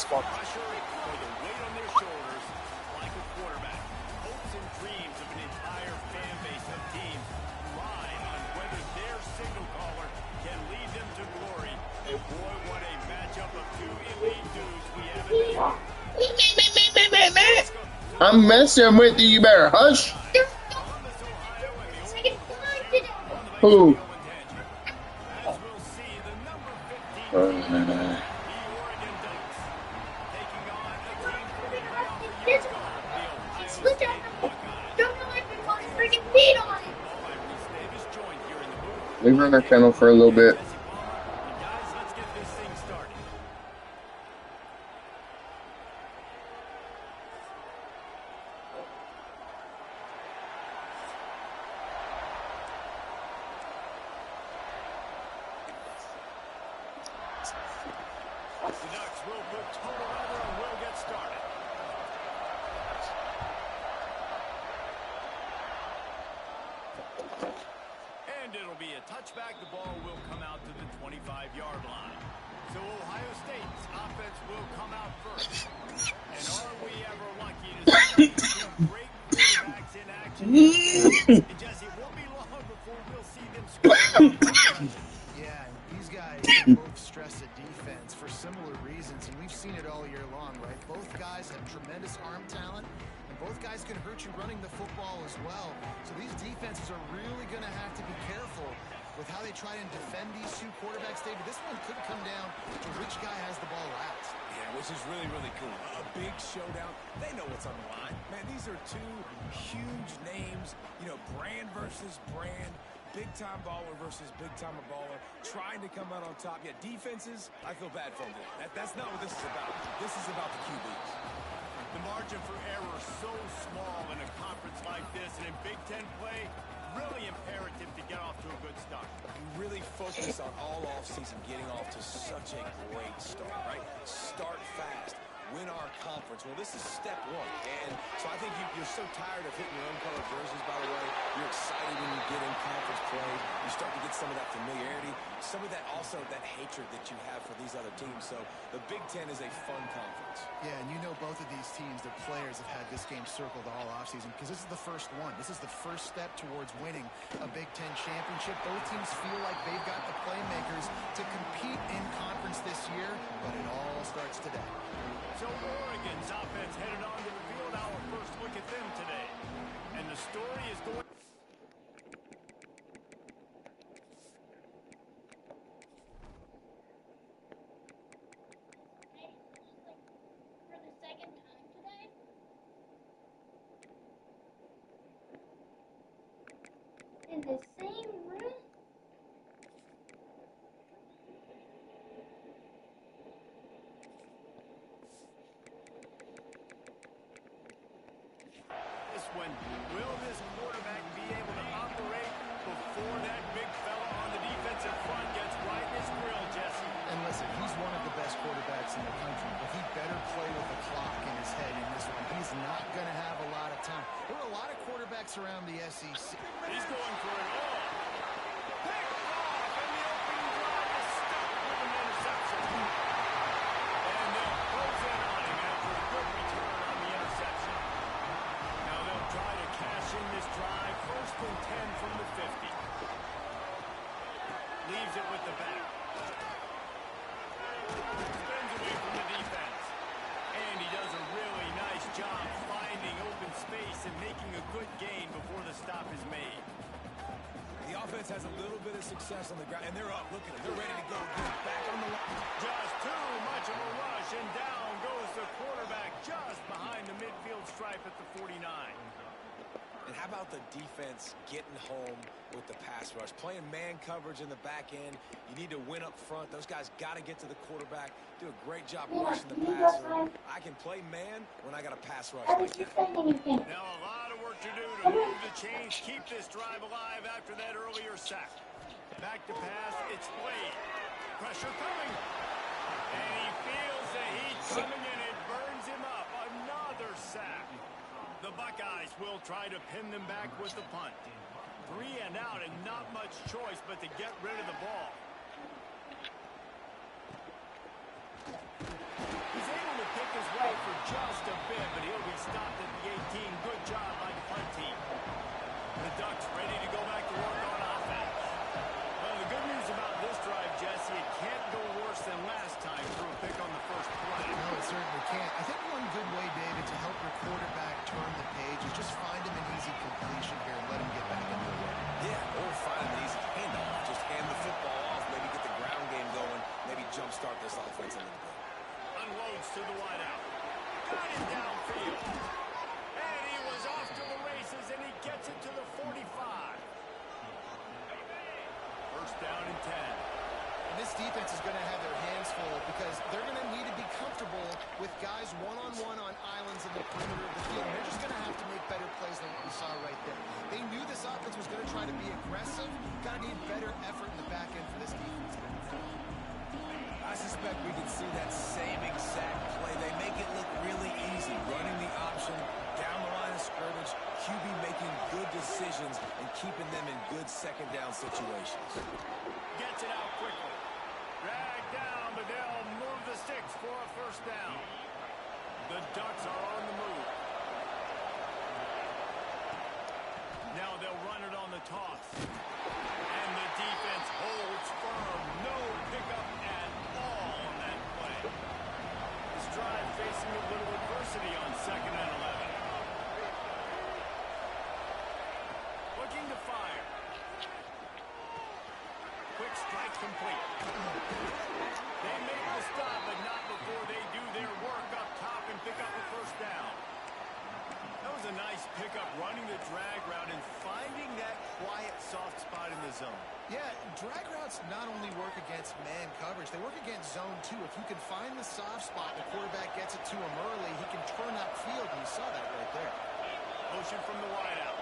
spot. Pressure or the weight on their shoulders, like a quarterback. Hopes and dreams of an entire fan base of teams rely on whether their signal caller can lead them to glory. And boy, what a matchup of two elite dudes we have in this. I'm messing with you. You better hush. Who? Leave her in her kennel for a little bit. And it'll be a touchback. The ball will come out to the 25-yard line. So Ohio State's offense will come out first. And are we ever lucky to see two great quarterbacks in action? And Jesse, it won't be long before we'll see them score. Yeah, these guys can both stress a defense for similar reasons, and we've seen it all year long, right? Both guys have tremendous arm talent, and both guys can hurt you running the football as well. So these defenses are really going to have to be careful with how they try and defend these two quarterbacks. David, this one could come down to which guy has the ball last. Yeah, which is really, really cool. A big showdown. They know what's on the line. Man, these are two huge names. You know, brand versus brand. Big-time baller versus big-timer baller, trying to come out on top. Yeah, defenses, I feel bad for them. That's not what this is about. This is about the QBs. The margin for error is so small in a conference like this, and in Big Ten play, really imperative to get off to a good start. We really focus on all offseason getting off to such a great start, right? Start fast. Win our conference. Well, this is step one. And so I think you're so tired of hitting your own color jerseys, by the way. You're excited when you get in conference play. You start to get some of that familiarity, some of that also that hatred that you have for these other teams. So the Big Ten is a fun conference. Yeah, and you know both of these teams, their players have had this game circled all offseason because this is the first one. This is the first step towards winning a Big Ten championship. Both teams feel like they've got the playmakers to compete in conference this year, but it all starts today. So Oregon's offense headed onto the field. Our first look at them today. And the story is going... For the second time today? In the same room? When will this quarterback be able to operate before that big fella on the defensive front gets right in his grill, Jesse? And listen, he's one of the best quarterbacks in the country, but he better play with the clock in his head in this one. He's not going to have a lot of time. There are a lot of quarterbacks around the SEC. He's going for it all. Picked off, and the opening drive is stopped with an interception. And they'll close in on him after a good return on the interception. Now they'll try to cash in this drive. First and 10 from the 50. Leaves it with the back. Spins away from the defense. And he does a really nice job finding open space and making a good gain before the stop is made. The offense has a little bit of success on the ground, and they're up. Look at them. They're ready to go. Get back on the line. Just too much of a rush, and down goes the quarterback just behind the midfield stripe at the 49. And how about the defense getting home with the pass rush? Playing man coverage in the back end. You need to win up front. Those guys got to get to the quarterback. Do a great job rushing the passer. I can play man when I got a pass rush like that. Now a lot of work to do to move the chains, keep this drive alive after that earlier sack. Back to pass, it's Blade. Pressure coming. And he feels the heat coming and it burns him up. Another sack. The Buckeyes will try to pin them back with the punt. 3 and out and not much choice but to get rid of the ball. He's able to and downfield. And he was off to the races, and he gets it to the 45. First down and 10. And this defense is going to have their hands full because they're going to need to be comfortable with guys one-on-one on islands in the perimeter of the field. And they're just going to have to make better plays than what we saw right there. They knew this offense was going to try to be aggressive. Got to need better effort in the back end for this defense. I suspect we can see that same exact play. They make it look really easy, running the option down the line of scrimmage, QB making good decisions and keeping them in good second down situations. Gets it out quickly. Dragged down, but they'll move the sticks for a first down. The Ducks are on the move. Now they'll run it on the toss. And the defense holds firm. No pickup at all on that play. This drive facing a little adversity on 2nd and 11. Looking to fire. Quick strike complete. They make the stop, but not before they do their work up top and pick up the first down. That was a nice pickup, running the drag route and finding that quiet, soft spot in the zone. Yeah, drag routes not only work against man coverage, they work against zone too. If you can find the soft spot, the quarterback gets it to him early, he can turn upfield, and you saw that right there. Motion from the wideout.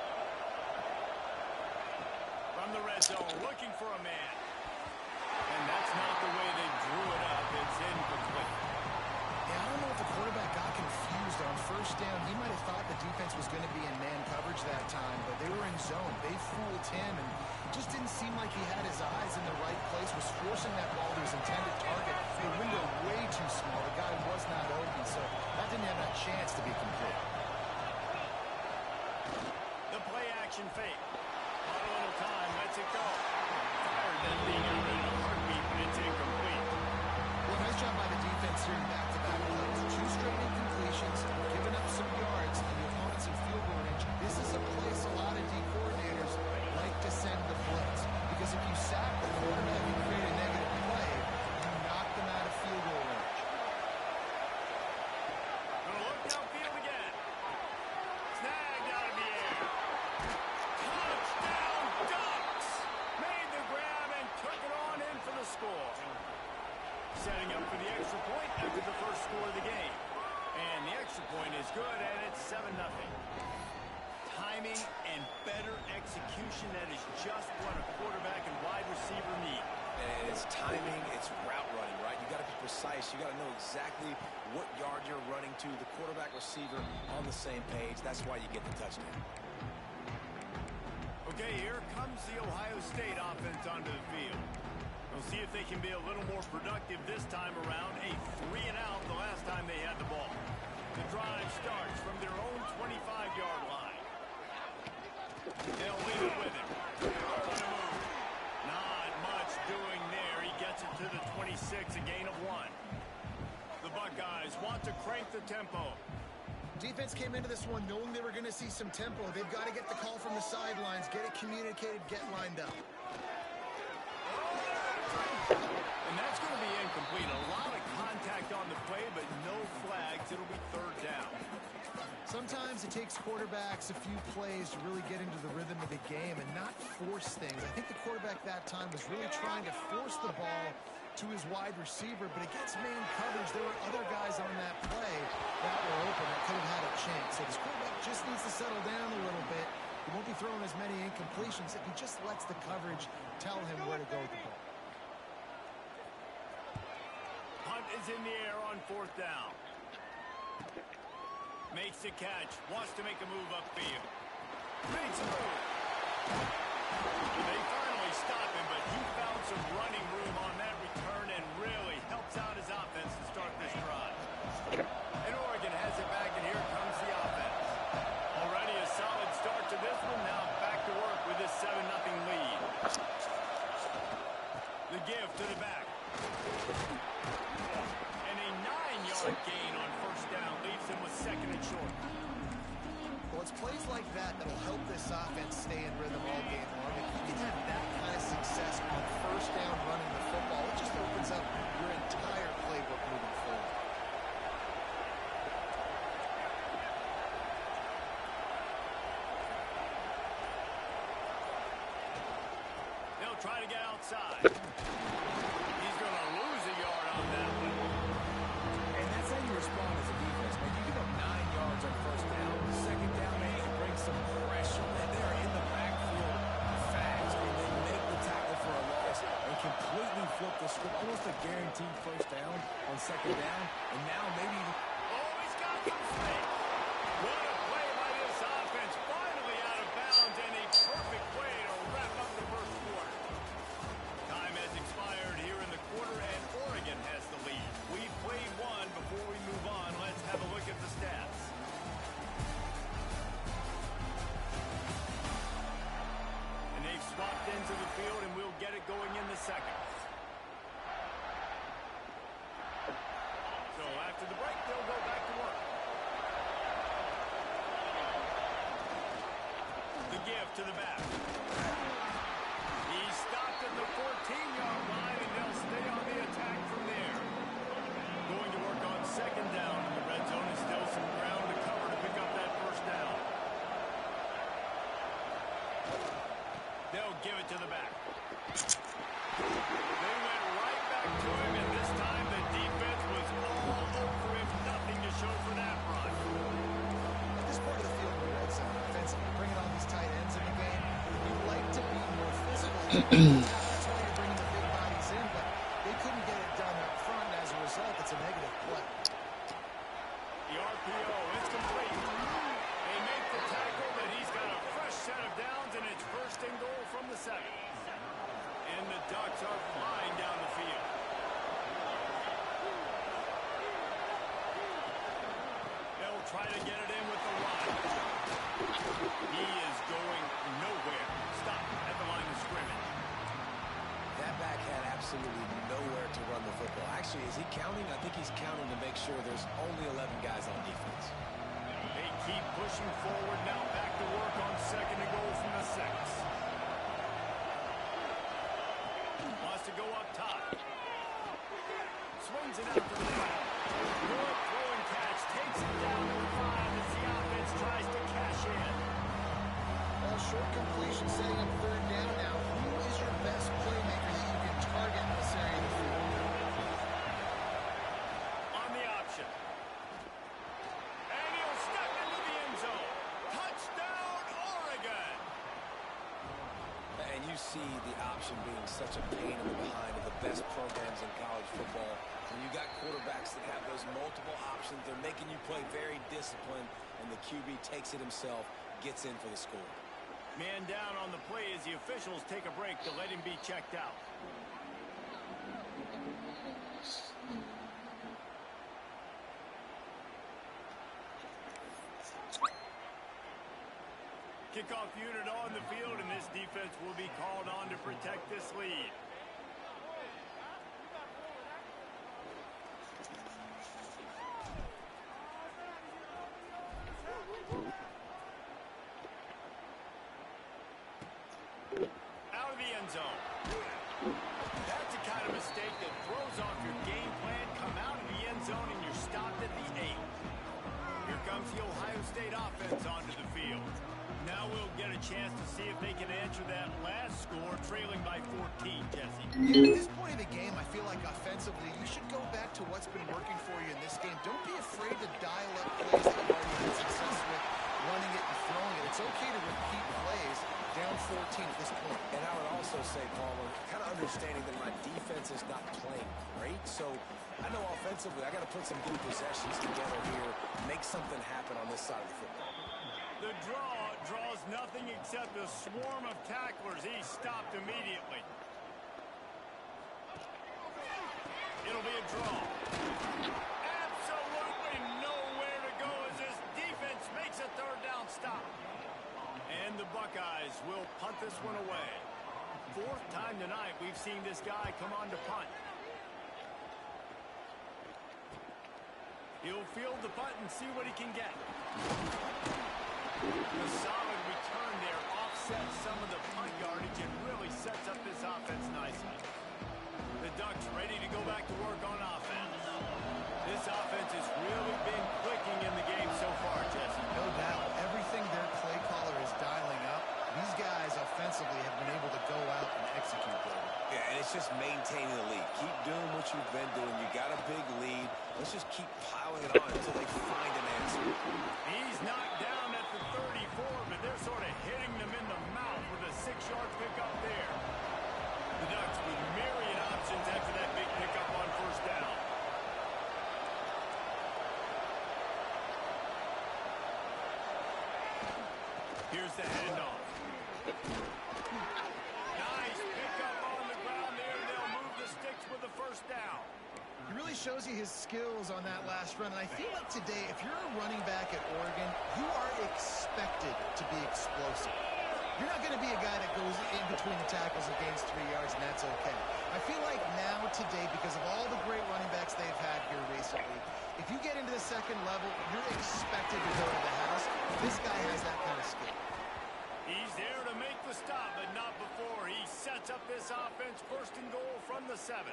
From the red zone, looking for a man. And that's not the way they drew it up. It's incomplete. Yeah, I don't know if the quarterback got confused on first down. He might have thought the defense was going to be in man coverage that time, but they were in zone. They fooled him and just didn't seem like he had his eyes in the right place, was forcing that ball to his intended target. The window way too small. The guy was not open, so that didn't have a chance to be complete. The play action fake. Not a little time, lets it go. Fired that thing out in a heartbeat, but it's incomplete. Well, nice job by the defense here in back-to-back plays. 2 straight incompletions, giving up some yards, and the opponents in field goal range. This is a place a lot of D coordinators like to send the blitz. Because if you sack the quarterback and create a negative play, you knock them out of field goal range. Gonna look downfield again. Snagged out of the air. Touchdown, Ducks! Made the grab and took it on in for the score. Setting up for the extra point after the first score of the game. And the extra point is good, and it's 7-0. Timing and better execution, that is just what a quarterback and wide receiver need. And it's timing, it's route running, right? You got to be precise. You got to know exactly what yard you're running to. The quarterback, receiver on the same page. That's why you get the touchdown. Okay, here comes the Ohio State offense onto the field. We'll see if they can be a little more productive this time around. A 3-and-out the last time they had the ball. The drive starts from their own 25-yard line. They'll leave it with him. On the move. Not much doing there. He gets it to the 26, a gain of 1. The Buckeyes want to crank the tempo. Defense came into this one knowing they were going to see some tempo. They've got to get the call from the sidelines, get it communicated, get lined up. And that's going to be incomplete. A lot of contact on the play, but no flags. It'll be 3rd down. Sometimes it takes quarterbacks a few plays to really get into the rhythm of the game and not force things. I think the quarterback that time was really trying to force the ball to his wide receiver, but against man coverage, there were other guys on that play that were open that could have had a chance. So this quarterback just needs to settle down a little bit. He won't be throwing as many incompletions if he just lets the coverage tell him where to go with the ball. Hunt is in the air on 4th down. Makes the catch. Wants to make a move upfield. Makes a move. They finally stop him, but he found some running room on that return and really helps out his offense to start this drive. And Oregon has it back, and here comes the offense. Already a solid start to this one. Now back to work with this 7-0 lead. The give to the back. And a 9-yard gain on 1st down leaves him with 2nd and short. Well, it's plays like that that'll help this offense stay in rhythm all game long. If you can have that kind of success on 1st down running the football, it just opens up your entire playbook moving forward. side. He's going to lose a yard on that one. And that's how you respond as a defense, man. You give up 9 yards on first down. Second down, man, you bring some pressure. And they're in the backfield fast. And they make the tackle for a loss and completely flip the script. Almost a guaranteed first down on second down. And now maybe... Oh, he's got some space. What a play by this offense. Finally out of bounds and a perfect way to wrap up the first quarter. Time has expired here in the quarter and Oregon has the lead. We've played one. Before we move on, let's have a look at the stats. And they've swapped into the field and we'll get it going in the second. So after the break, they'll go back to work. The give to the back. He's stopped at the 14-yard line, and they'll stay on the attack from there. Going to work on second down in the red zone. Is still some ground to cover to pick up that first down. They'll give it to the back. They went right back to him, and this time the defense was all over him. Nothing to show for that run. At this part of the field in the red zone, offensively, bringing on these tight ends in the game, you'd like to be more physical. That's why you're bringing the big bodies in, but they couldn't get it done up front, and as a result, it's a negative play. The RPO is complete. They make the tackle, but he's got a fresh set of downs, and it's first and goal from the 7. And the Ducks are flying down the field. They'll try to get it in with the run. He is going nowhere. Stop at the line of scrimmage. That back had absolutely nowhere to run the football. Actually, is he counting? I think he's counting to make sure there's only 11 guys on defense. They keep pushing forward now. Back to work on second and goal from the 6. Wants to go up top. Swings it out to the right. Good throw and catch. Takes it down to the 5 as the offense tries to cash in. Well, short completion setting up third down now. Who is your best playmaker that you can target in this area of the field? On the option. And he'll step into the end zone. Touchdown, Oregon. And you see the option being such a pain in the behind of the best programs in college football. When you got quarterbacks that have those multiple options, they're making you play very disciplined, and the QB takes it himself, gets in for the score. Man down on the play as the officials take a break to let him be checked out. Kickoff unit on the field, and this defense will be called on to protect this lead. Out of the end zone. That's the kind of mistake that throws off your game plan. Come out of the end zone and you're stopped at the 8. Here comes the Ohio State offense onto the field. Now we'll get a chance to see if they can answer that last score, trailing by 14, Jesse. Yeah, at this point of the game, I feel like offensively, you should go back to what's been working for you in this game. Don't be afraid to dial up plays that you've already had success with, running it and throwing it. It's okay to repeat plays down 14 at this point. And I would also say, Palmer, kind of understanding that my defense is not playing great, so I know offensively I got to put some good possessions together here, make something happen on this side of the football. The draw draws nothing except a swarm of tacklers. He's stopped immediately. It'll be a draw. Absolutely nowhere to go as this defense makes a third down stop. And the Buckeyes will punt this one away. 4th time tonight we've seen this guy come on to punt. He'll field the punt and see what he can get. A solid return there offsets some of the punt yardage and really sets up this offense nicely. The Ducks ready to go back to work on offense. This offense has really been clicking in the game so far, Jesse. No doubt. Everything their play caller is dialing up, these guys offensively have been able to go out and execute there. Yeah, just maintaining the lead. Keep doing what you've been doing. You got a big lead. Let's just keep piling it on until they find an answer. He's knocked down at the 34, but they're sort of hitting them in the mouth with a 6-yard pickup there. The Ducks with myriad options after that big pickup on first down. Here's the handoff. Nice pickup on the ground there. They'll move the sticks with the first down. He really shows you his skills on that last run. And I feel like today, if you're a running back at Oregon, you are expected to be explosive. You're not going to be a guy that goes in between the tackles and gains 3 yards, and that's okay. I feel like now today, because of all the great running backs they've had here recently, if you get into the second level, you're expected to go to the house. This guy has that kind of skill. He's there to make the stop, but not before. He sets up this offense first and goal from the 7.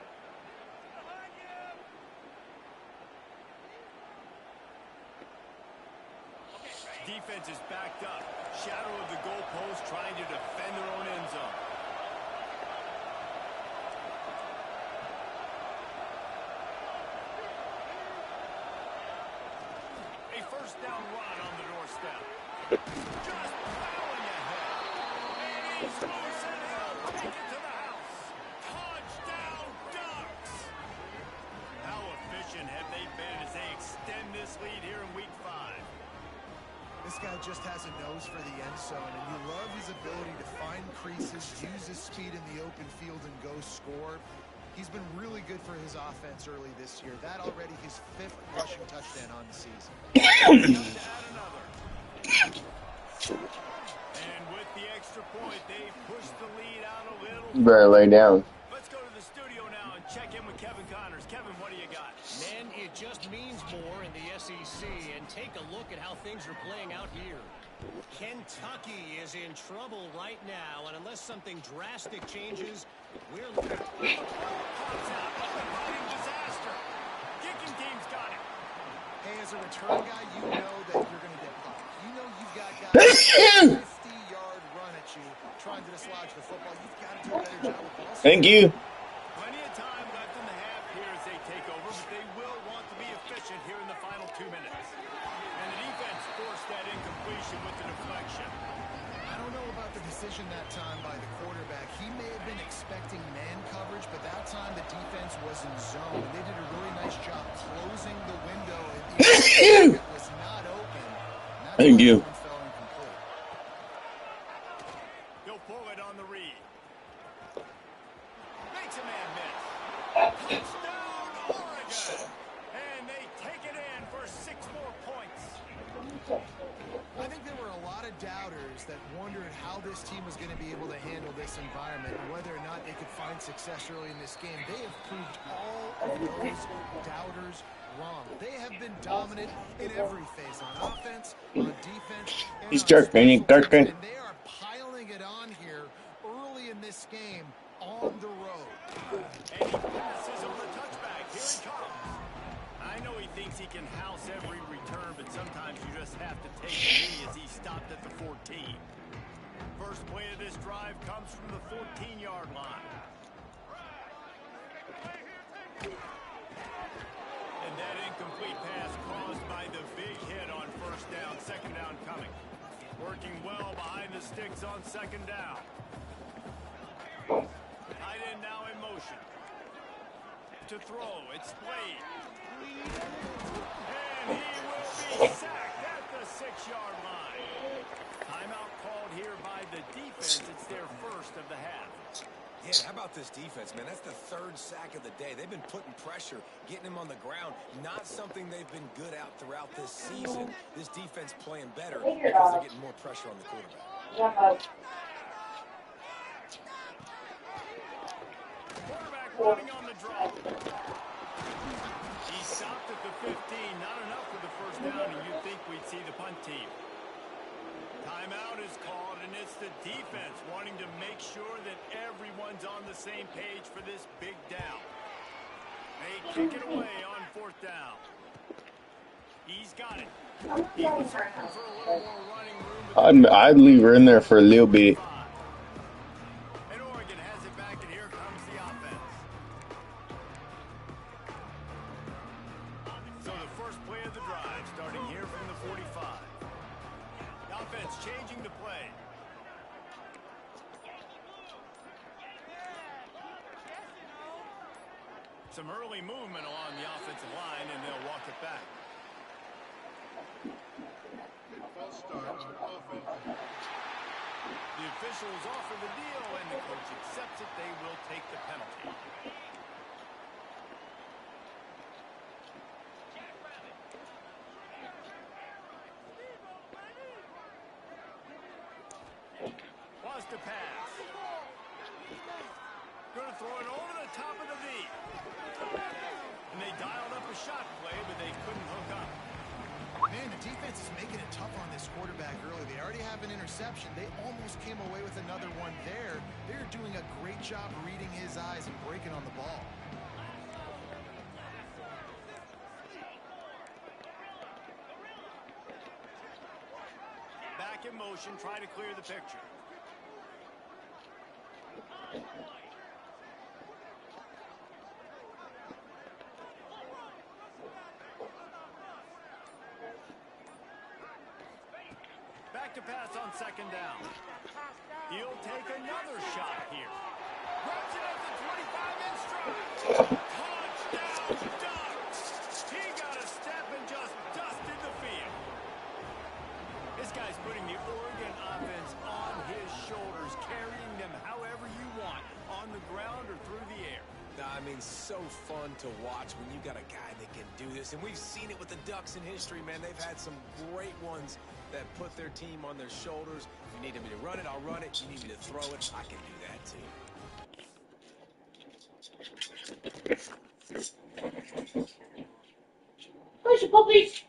Defense is backed up. Shadow of the goalpost trying to defend their own end zone. A first down run on the doorstep. Just plowing ahead. And he's loose and he'll take it to the house. Touchdown, Ducks! How efficient have they been as they extend this lead here in Week 5? This guy just has a nose for the end zone, and you love his ability to find creases, use his speed in the open field, and go score. He's been really good for his offense early this year. That already his 5th rushing touchdown on the season. And with the extra point, they push the lead out a little. You better lay down. Let's go to the studio now and check in with Kevin Connors. Kevin, what do you got? Man, it just means more in the SEC, and take a look at how things are playing out here. Kentucky is in trouble right now, and unless something drastic changes, we're Pops out. Uninviting disaster. Kicking team's got it. Hey, as a return guy, you know that you're going to get popped. You know you've got guys 50-yard run at you trying to dislodge the football. You've got to do a better job with ball. Thank you. Plenty of time left in the half here as they take over, but they will want to be efficient here in the final 2 minutes. And the defense forced that incompletion with the deflection. I don't know about the decision that time by the quarterback. He may have been expecting man coverage, but that time the defense was in zone. They did a really nice job closing the window. It was not open. Thank you. Fell incomplete. He'll pull it on the read. Makes a man miss. Touchdown, Oregon! And they take it in for 6 more points. I think there were a lot of doubters that wondered how this team was going to be able to handle this environment and whether or not they could find success early in this game. They have proved all of those doubters wrong. They have been dominant in every phase, on offense, on defense, and He's on jerking, special teams, jerking. and they are piling it on here early in this game on the road. And he passes on the touchback. Here he comes. I know he thinks he can house every return, but sometimes you just have to take a knee as he stopped at the 14. First play of this drive comes from the 14-yard line. And that incomplete pass caused by the big hit on first down. Second down coming. Working well behind the sticks on second down. Tight end now in motion. To throw, it's Slade. And he will be sacked at the 6-yard line. Timeout called here by the defense. It's their first of the half. Yeah, how about this defense, man? That's the 3rd sack of the day. They've been putting pressure, getting him on the ground. Not something they've been good at throughout this season. This defense playing better because they're getting more pressure on the quarterback. Quarterback running on the draw. He stopped at the 15. Not enough for the first down, and you'd think we'd see the punt team. Timeout is called, and it's the defense wanting to make sure that everyone's on the same page for this big down. They kick it away on 4th down. He's got it. He was hoping for a little more running room. But I'd leave her in there for a little bit. and Oregon has it back, and here comes the offense. play. Some early movement along the offensive line, and they'll walk it back. False start on offense. The officials offer the deal, and the coach accepts it. They will take the penalty. Wants to pass. Going to throw it over the top of the V. And they dialed up a shot play, but they couldn't hook up. Man, the defense is making it tough on this quarterback early. They already have an interception. They almost came away with another one there. They're doing a great job reading his eyes and breaking on the ball. Back in motion, try to clear the picture. Back to pass on second down. He'll take another shot here. Grabs it at the 25 in stride. Touchdown Ducks! He got a step and just dusted the field. This guy's putting the Oregon offense on his shoulders, carrying them however you want, on the ground or through the air. I mean, so fun to watch when you got a guy that can do this. And we've seen it with the Ducks in history, man. They've had some great ones that put their team on their shoulders. If you need me to run it, I'll run it. You need me to throw it, I can do that too. Where's your puppies?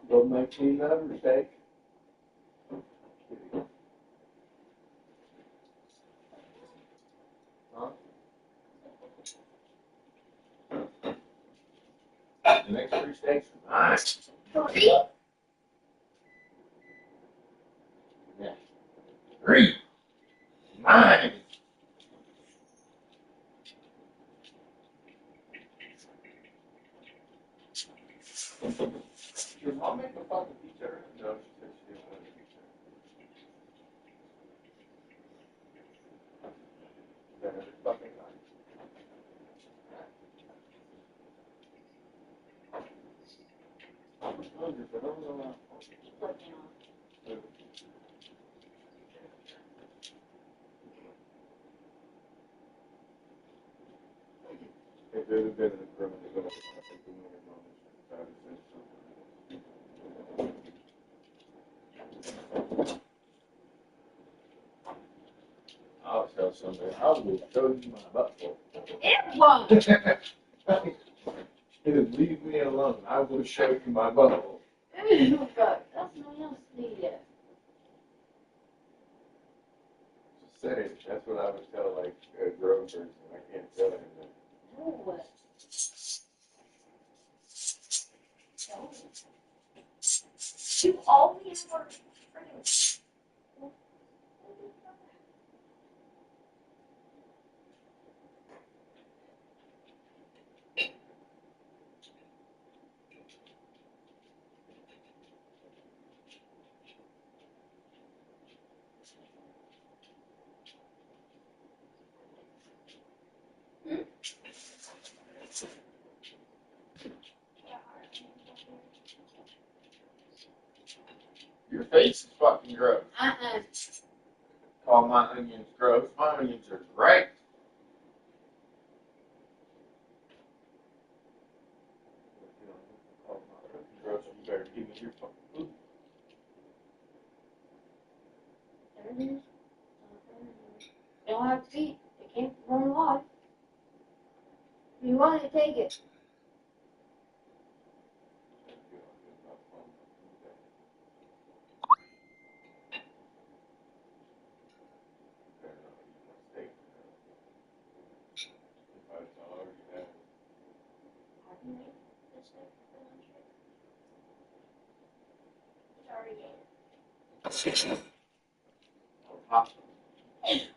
Go make me another mistake. Huh? The next 3 steaks are mine. 3? Yeah. 3. Mine. Your mom make a fucking pizza? No, she said she didn't want a pizza. That is fucking nice. I'm hungry, but I don't know how. If it had been in the room, they're going to take the winner moments. I would say something. I'll tell somebody, I will show you my butthole. Just leave me alone. I will show you my butthole. Ew, fuck. That's no else needed. Just say it. That's what I would tell, like, a grown person. I can't tell him that. No. You always were friends. Your face is fucking gross. Uh-uh. Call my onions gross. My onions are great. Call my onions gross. You better give me your fucking food. They don't have to eat. They can't run live. You want to take it. I can make this steak for lunch. It's already ate.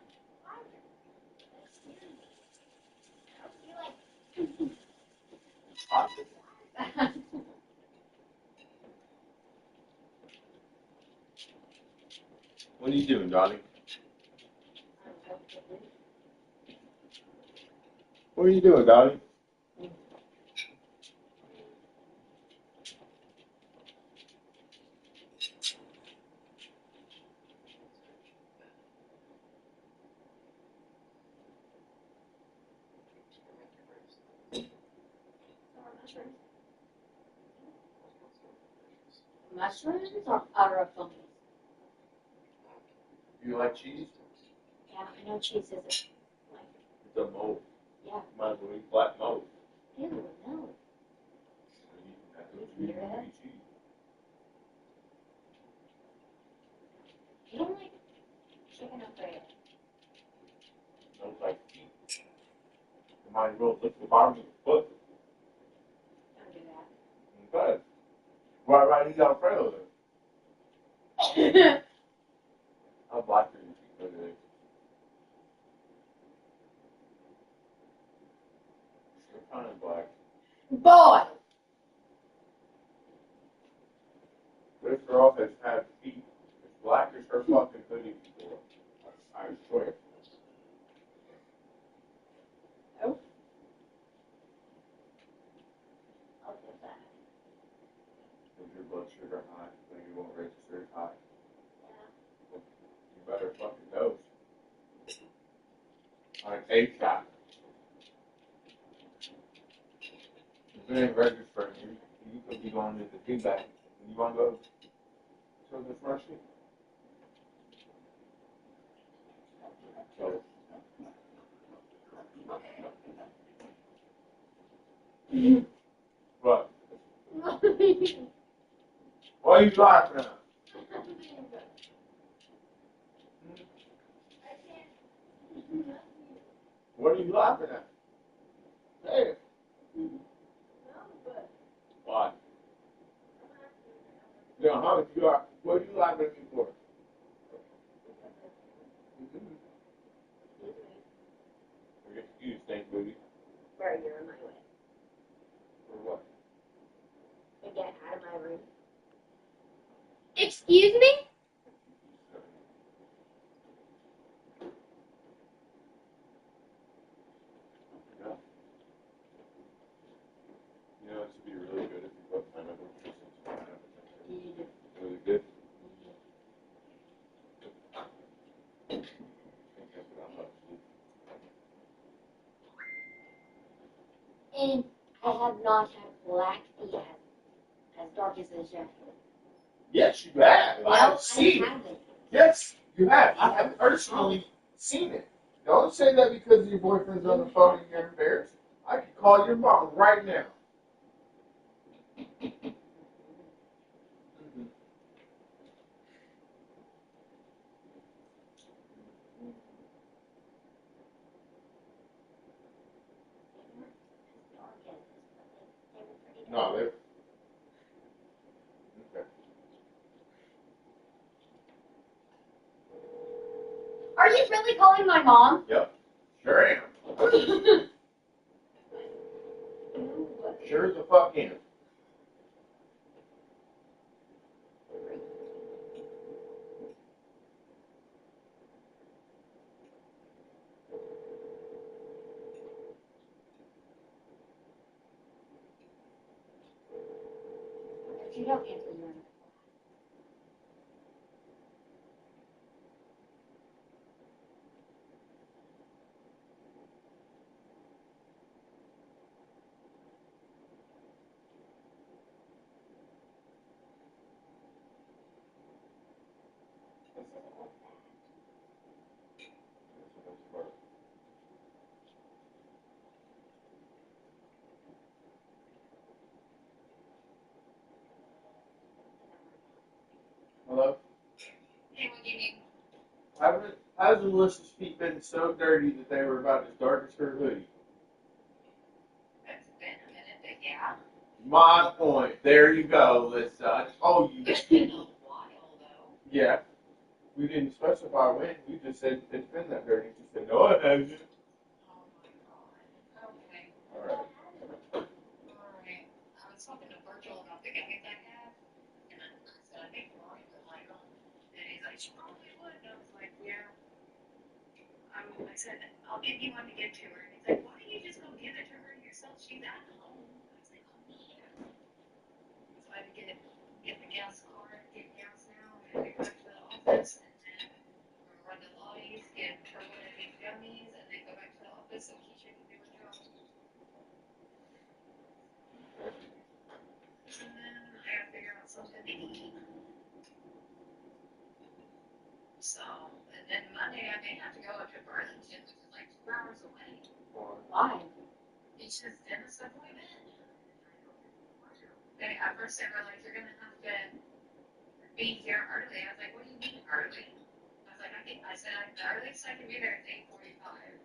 What are you doing, darling? What are you doing, darling? Mushrooms or other things? You like cheese? Yeah, I know cheese isn't like, It's a mold. yeah. Might as well eat black mold. Ew, no. That's what you eat when you eat cheese. You don't like chicken Alfredo? Smells like cheese. You might as well lick the bottom of your foot. Don't do that. Okay. Right, eat Alfredo then. How black are you? Look at this. You're kind of black. Boy! This girl has had feet as black as her fucking hoodie before. I swear. Oh. I'll get that. Is your blood sugar high? Then you won't register as high. Yeah. You better fucking dose. Like ASAP. If it ain't registering, you could be going to the feedback. You want to go to this mercy? So, what? Why are you laughing at? What are you laughing at? Say it. Why? Yeah, huh? What are you laughing at me for? Excuse, thank booty. Where you're in my way. For what? To get out of my room. Excuse me? Yeah. You know, it should be really good if you put pineapple juice into it. Really good. I think that's what I'm about to do. And I have not had black tea as dark as this yet. Yes, you have. No, I've seen I it. haven't. Yes, you have. I have personally seen it. Don't say that because your boyfriend's on the phone and you're embarrassed. I can call your mom right now. No, they're. Okay. Are you really calling my mom? Yep. Sure am. Sure as the fuck am. If you don't answer, you're in. This isn't like that. How's Alyssa's feet been so dirty that they were about as dark as her hoodie? It's been a minute, but yeah. My point. There you go, Alyssa. I told you. It's been a while, though. Yeah. We didn't specify when. We just said it's been that dirty. She said, no, it hasn't. Oh, my God. Okay. All right. All right. I was talking to Virgil about the gummies I have, and I said, I think Rory would like them. And he's like, she probably would. And I was like, yeah. I said, I'll give you one to give to her. And he's like, why don't you just go give it to her yourself? She's at home. I was like, oh, yeah. So I had to get the gas card, get gas now, and go back to the office, and then run to Lottie's, get her one of these gummies, and then go back to the office so Keisha can do her job. And then I gotta figure out something to eat. So, and then Monday I may have to go up to Burlington, which is like 2 hours away. Why? It's just dentist appointment. At first they were like, you're gonna have to be here early. I was like, what do you mean early? I was like, I said the earliest I can be there is 8:45.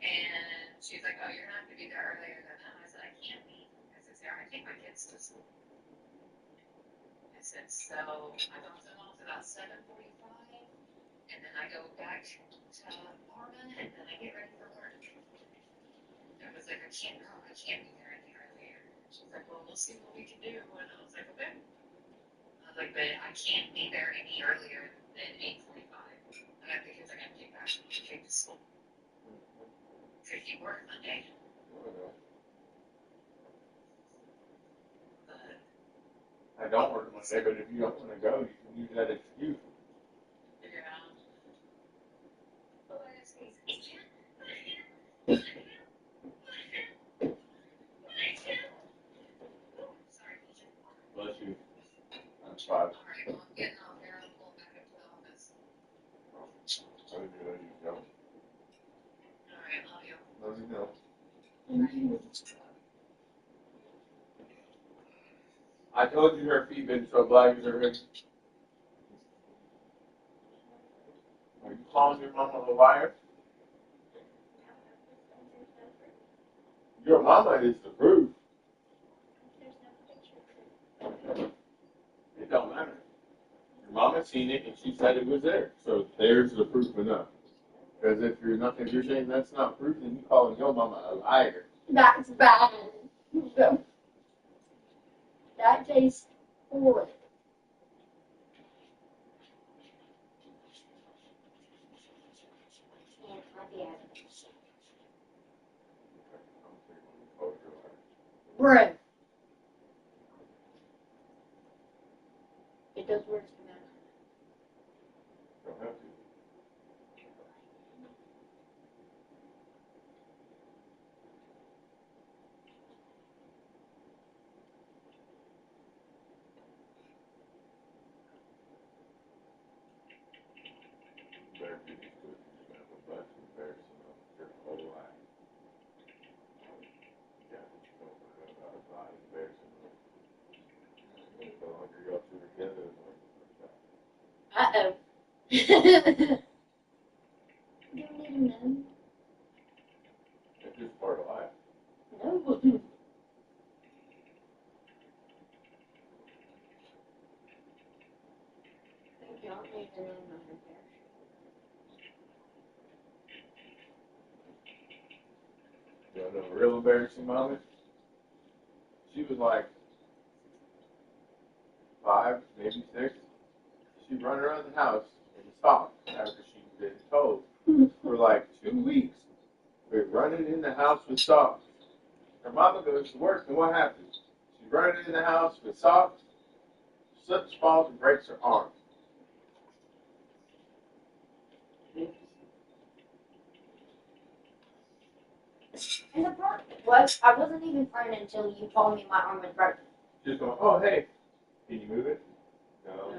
And she's like, oh, you're gonna have to be there earlier than that. I said, I can't be. I said, Sarah, I take my kids to school. I said, so I drop them off about 7:45, and then I go back to Parma, and then I get ready for work. I was like, I can't be there any earlier. She's like, well, we'll see what we can do. And I was like, okay. I was like, but I can't be there any earlier than 8:45. I got the kids I gotta take back to take to school. Because you work Monday. But I don't work Monday, but if you don't want to go, you can use that excuse. yeah. Oh, I just need sorry, Keisha. Bless you. I'm fine. All right, well, I'm getting off here. I'm going back up to the office. I would do that, you don't. All right, love you. Let me know. I told you her feet been so black as her hoodie. Are you calling your mama a liar? Your mama is the proof. It don't matter. Your mama seen it and she said it was there. So there's the proof enough. Because if you're saying that's not proof, then you calling your mama a liar. That's bad. That tastes horrible. And my dad. Bro. It does worse than that. Don't have to. Better do these cookies. You're gonna have a bunch of embarrassing of your whole life. Yeah, don't worry about a lot of embarrassing of the longer y'all two are together, the more you put that. Uh-oh. You don't need to know. It's just part of life. No. You don't need to know my hair. You know, a real embarrassing moment. She was like 5, maybe 6. She'd run around the house in socks after she'd been told for like 2 weeks. We're running in the house with socks. Her mama goes to work, and what happens? She's running in the house with socks, slips, falls, and breaks her arm. And the part was, I wasn't even crying until you told me my arm was broken. Just going, oh, hey, can you move it? No,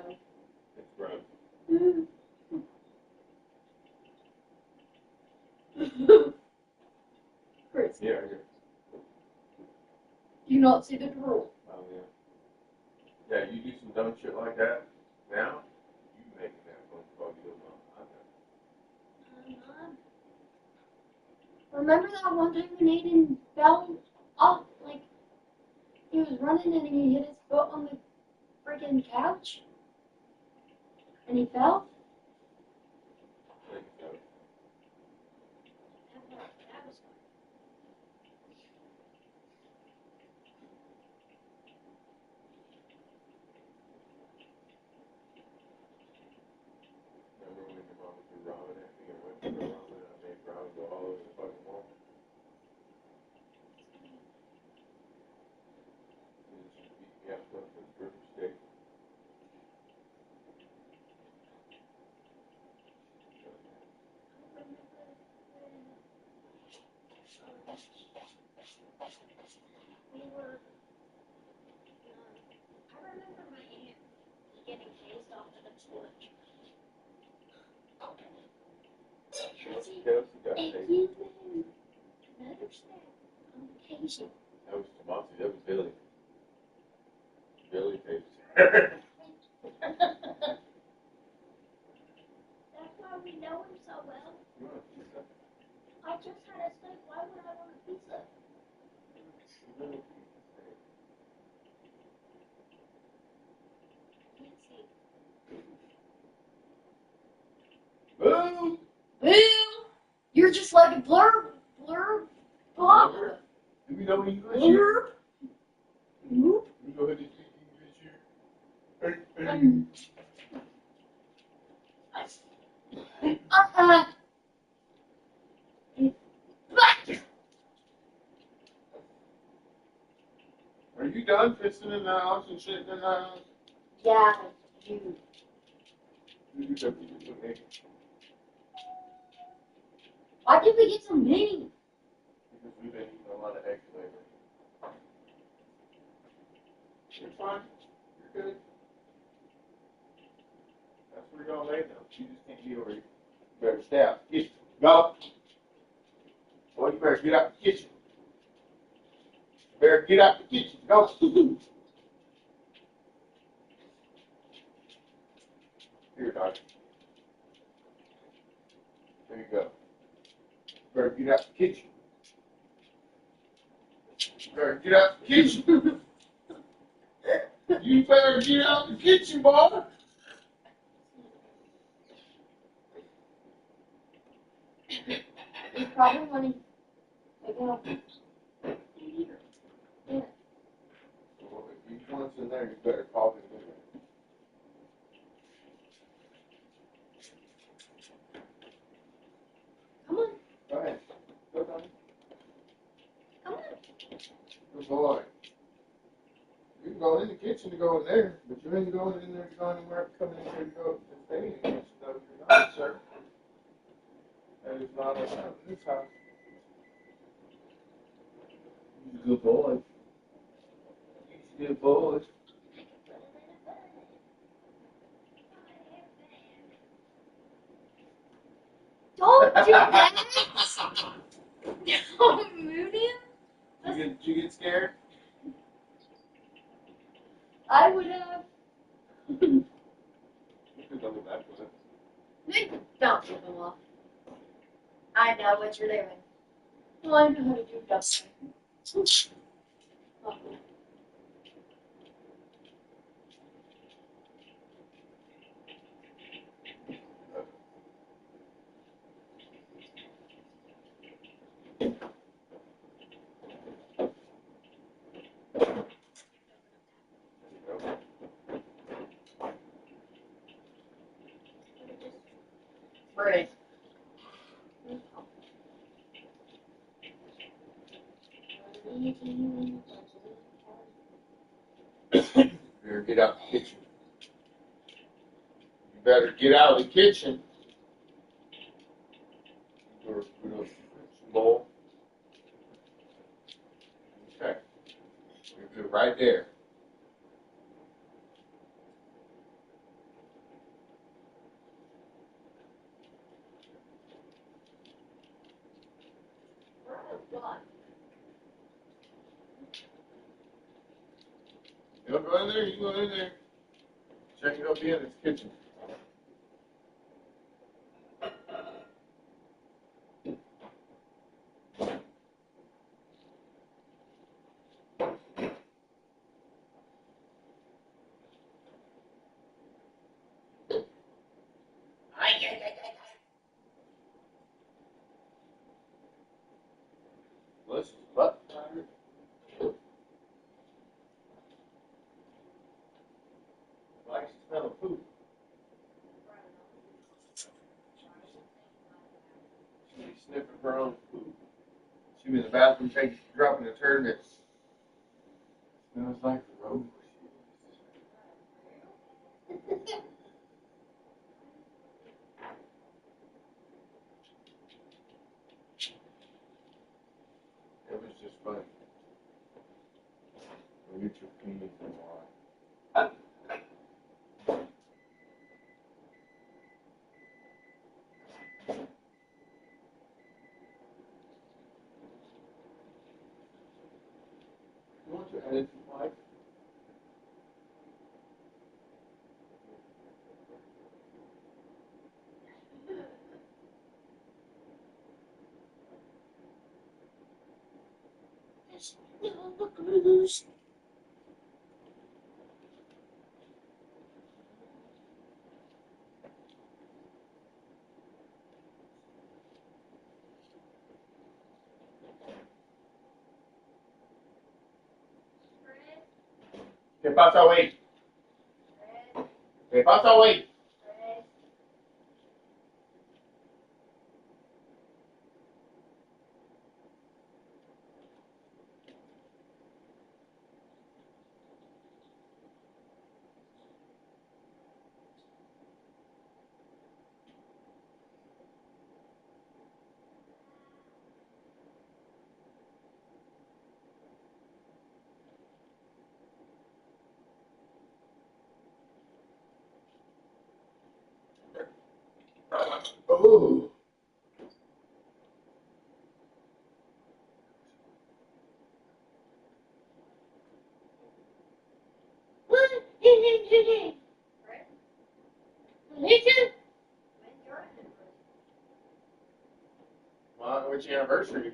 it's broken. Chris, Yeah, yeah. do you not see the rule? Oh, yeah. Yeah, you do some dumb shit like that now, you making that phone call to your mom. I know. Remember that one time when Aiden fell off, like, he was running and he hit his foot on the freaking couch? And he fell? That was fun. Remember when your mom threw ramen at me and went for the ramen and I made ramen go all over the fucking wall? And then she beat me up with the burger steak. We were, I remember my aunt getting chased off of the porch. Kelsey got And taken. you knew another step on occasion. That was Tomonsi, that was Billy. Billy takes her. That's why we know him so well. You want a pizza? I just had a steak. Why would I want a pizza? Little Can't see. Boo! Boo! You're just like a blurb. Bob. Do we know when you live here? Blurb. We go ahead and speak English here. Are you done pissing in the house and shitting in the house? Yeah, you. You do something with me. Why did we get some mini? Because we've been eating a lot of eggs lately. You're fine. You're good. That's where you're gonna lay now. You just can't be over here. You better stay out the kitchen. Go. Boy, you better get out the kitchen. You better get out the kitchen. Go. Here, dog. There you go. You better get out the kitchen. You better get out the kitchen. You better get out the kitchen, boy. He's probably wanting to go. Yeah. Well, if he wants in there, you better call him in there. Come on. Go ahead. Go, Tony. Come on. Good boy. You can go in the kitchen to go in there, but you ain't going in there to go anywhere, coming in there to go to stay in the kitchen. No, you're not, sir. That is not allowed in this house. He's a good boy. He's a good boy. Don't do that. Don't moon him. Did you get scared? I would have. You could go back with it. Don't flip him off. I know what you're doing. Well, I know how to do duct tape. Oh. Right. Better get out the kitchen. You better get out of the kitchen. Put a bowl. Okay. You're good right there. You want to go in there? You go in there. Check it up in its kitchen. sniffing her own food. She was in the bathroom dropping a turd that smells like the road. It was just funny. We'll get your opinions on why. You want to edit the mic? No, look, lose. ¿Qué pasa, güey? ¿Qué pasa, güey? Oh. What? Hey. Listen. Well, which anniversary?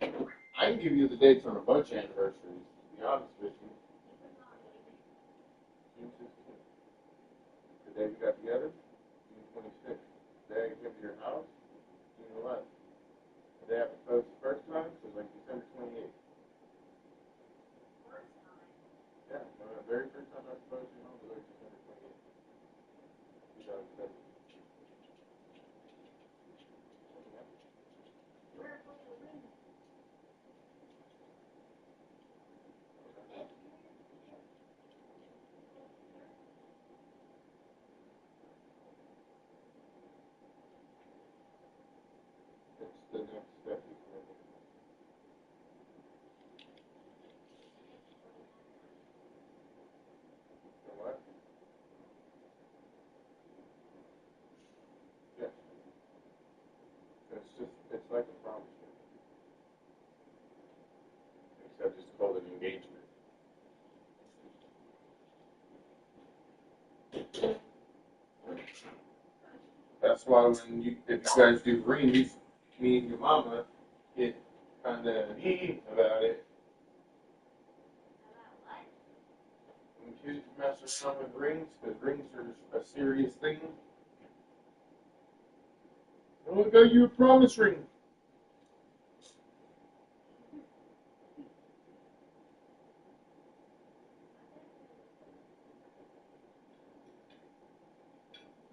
I can give you the dates on a bunch of anniversaries, to be honest with you. June 16th. The day we got together, June 26th. The day I came to your house, June 11th. The day I proposed the first time was like December 28th. Yeah, the very first time I proposed to your home was like December 28th. 2007. It's the next step before me. So what? Yeah. It's like a promise ring. Except it's called an engagement. That's why if you guys do rings, me and your mama get kind of about it. When kids mess around with rings, because rings are a serious thing. I want to go you a promise ring.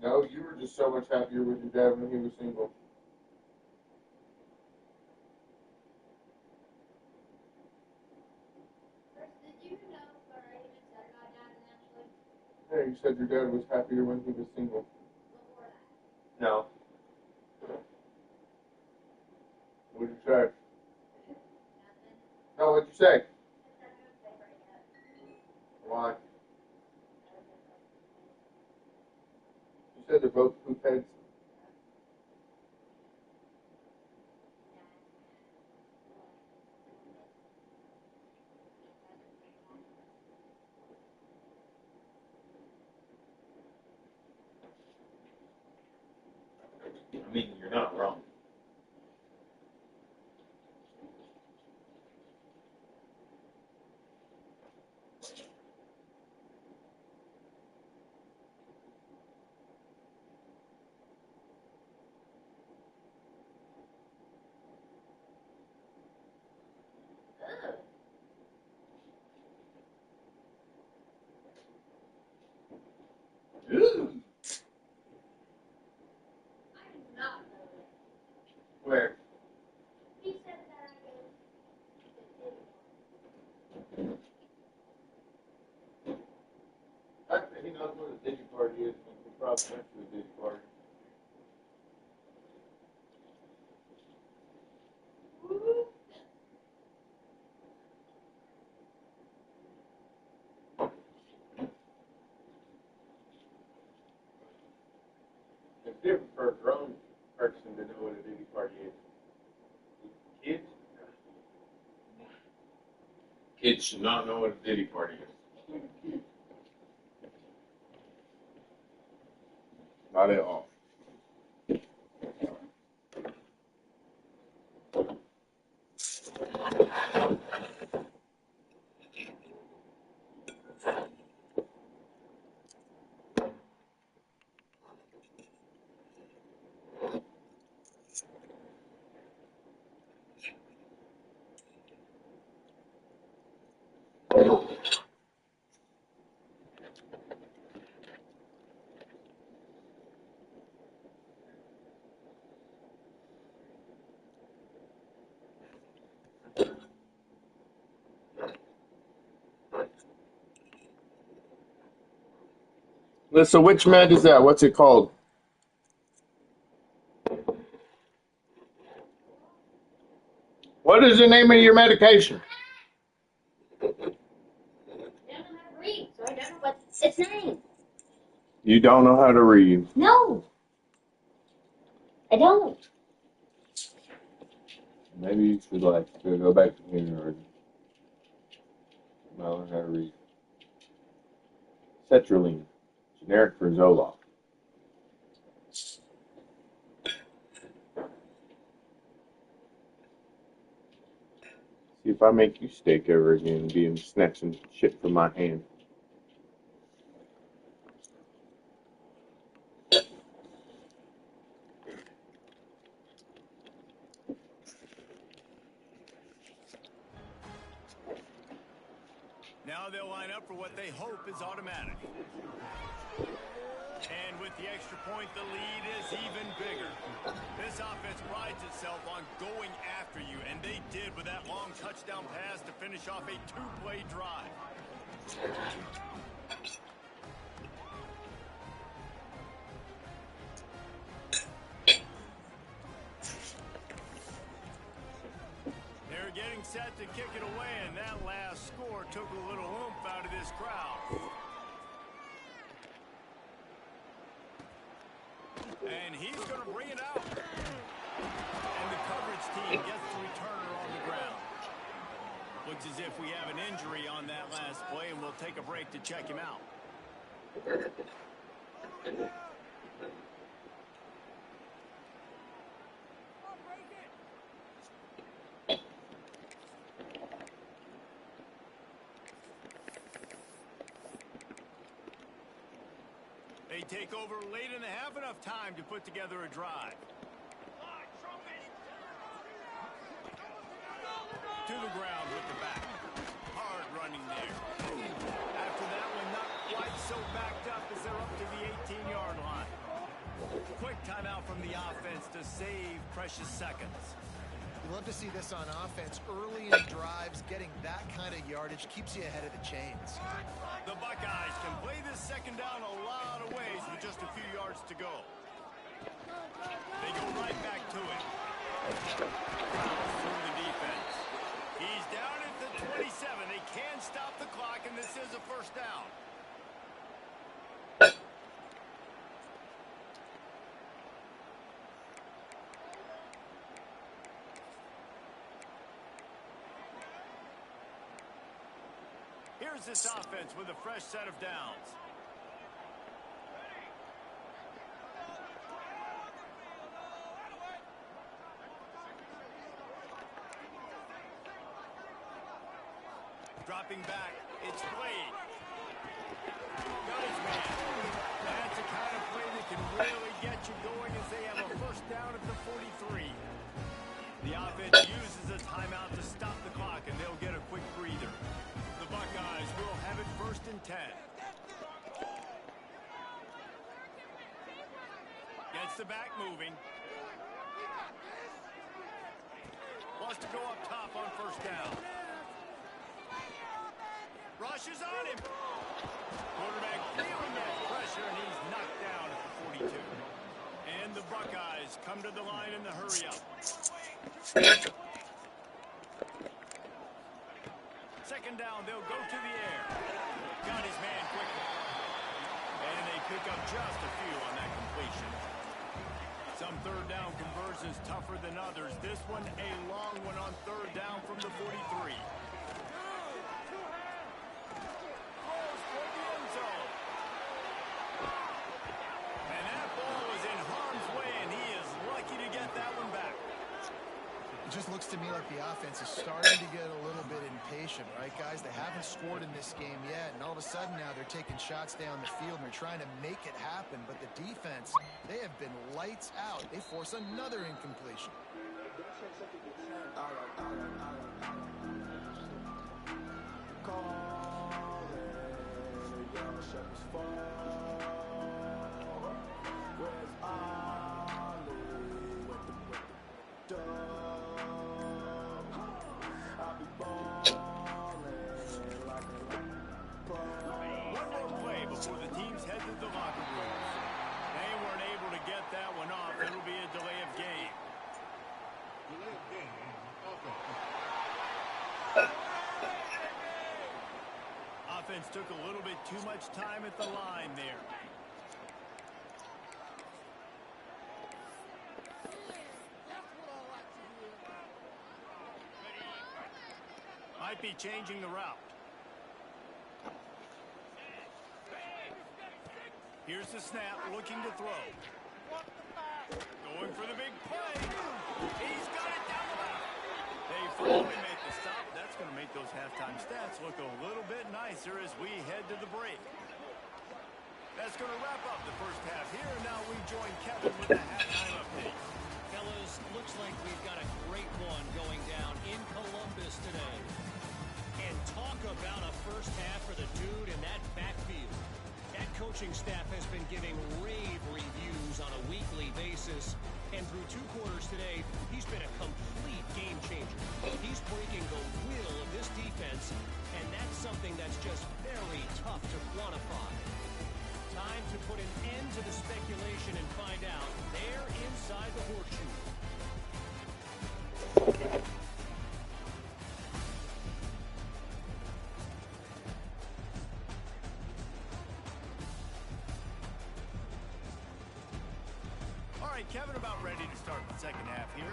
No, you were just so much happier with your dad when he was single. Yeah, you said your dad was happier when he was single. No. What did you say? No, what'd you say? Why? You said they're both poop heads. I mean, you're not wrong. knows what a Diddy party is, we probably went to a Diddy party. It's different for a grown person to know what a Diddy party is. Kids? Kids should not know what a Diddy party is. Not at all. So which med is that? What's it called? What is the name of your medication? I don't know how to read, so I don't know what's its name. You don't know how to read. No. I don't. Maybe you should go back to kindergarten. Now learn how to read. Sertraline, generic for Zoloft. See if I make you steak ever again, being snatching shit from my hand. Now they'll line up for what they hope is automatic. And with the extra point, the lead is even bigger. This offense prides itself on going after you, and they did with that long touchdown pass to finish off a two-play drive. They're getting set to kick it away, and that last score took a little oomph out of this crowd. And he's going to bring it out. And the coverage team gets the returner on the ground. Looks as if we have an injury on that last play, and we'll take a break to check him out. They take over late in the half, enough time to put together a drive. To the ground with the back. Hard running there. After that one, not quite so backed up as they're up to the 18-yard line. Quick timeout from the offense to save precious seconds. You love to see this on offense. Early in drives, getting that kind of yardage keeps you ahead of the chains. The Buckeyes can play this second down a lot of ways with just a few yards to go. They go right back to it. Through the defense. He's down at the 27. They can stop the clock, and this is a first down. Here's this offense with a fresh set of downs. Dropping back, it's Blade. Got his man. That's the kind of play that can really get you going as they have a first down at the 43. The offense uses a timeout to stop the clock, and they'll get a quick breather. The Buckeyes will have it first and 10. Gets the back moving. Wants to go up top on first down. Rushes on him. Quarterback Feeling that pressure, and he's knocked down at the 42. And the Buckeyes come to the line in the hurry-up. Second down, they'll go to the air. Got his man quickly. And they pick up just a few on that completion. Some third down conversions tougher than others. This one, a long one on third down from the 43. Throws for the end zone. And that ball was in harm's way, and he is lucky to get that one back. It just looks to me like the offense is starting to get a little bit impatient, right, guys? They haven't scored in this game yet, and all of a sudden now they're taking shots down the field and they're trying to make it happen. But the defense, they have been lights out. They force another incompletion. One more play before the teams head to the locker room. They weren't able to get that one off. It'll be a delay of game. Offense took a little bit too much time at the line there. Might be changing the route. Here's the snap, looking to throw. Going for the big play. He's got it down the left. They finally make the stop. That's going to make those halftime stats look a little bit nicer as we head to the break. That's going to wrap up the first half here, and now we join Kevin with the halftime update. Fellas, looks like we've got a great one going down in Columbus today. And talk about a first half for the dude in that backfield. That coaching staff has been giving rave reviews on a weekly basis. And through 2 quarters today, he's been a complete game changer. He's breaking the will of this defense, and that's something that's just very tough to quantify. Time to put an end to the speculation and find out. They're inside the horseshoe. All right, Kevin, about ready to start the second half here.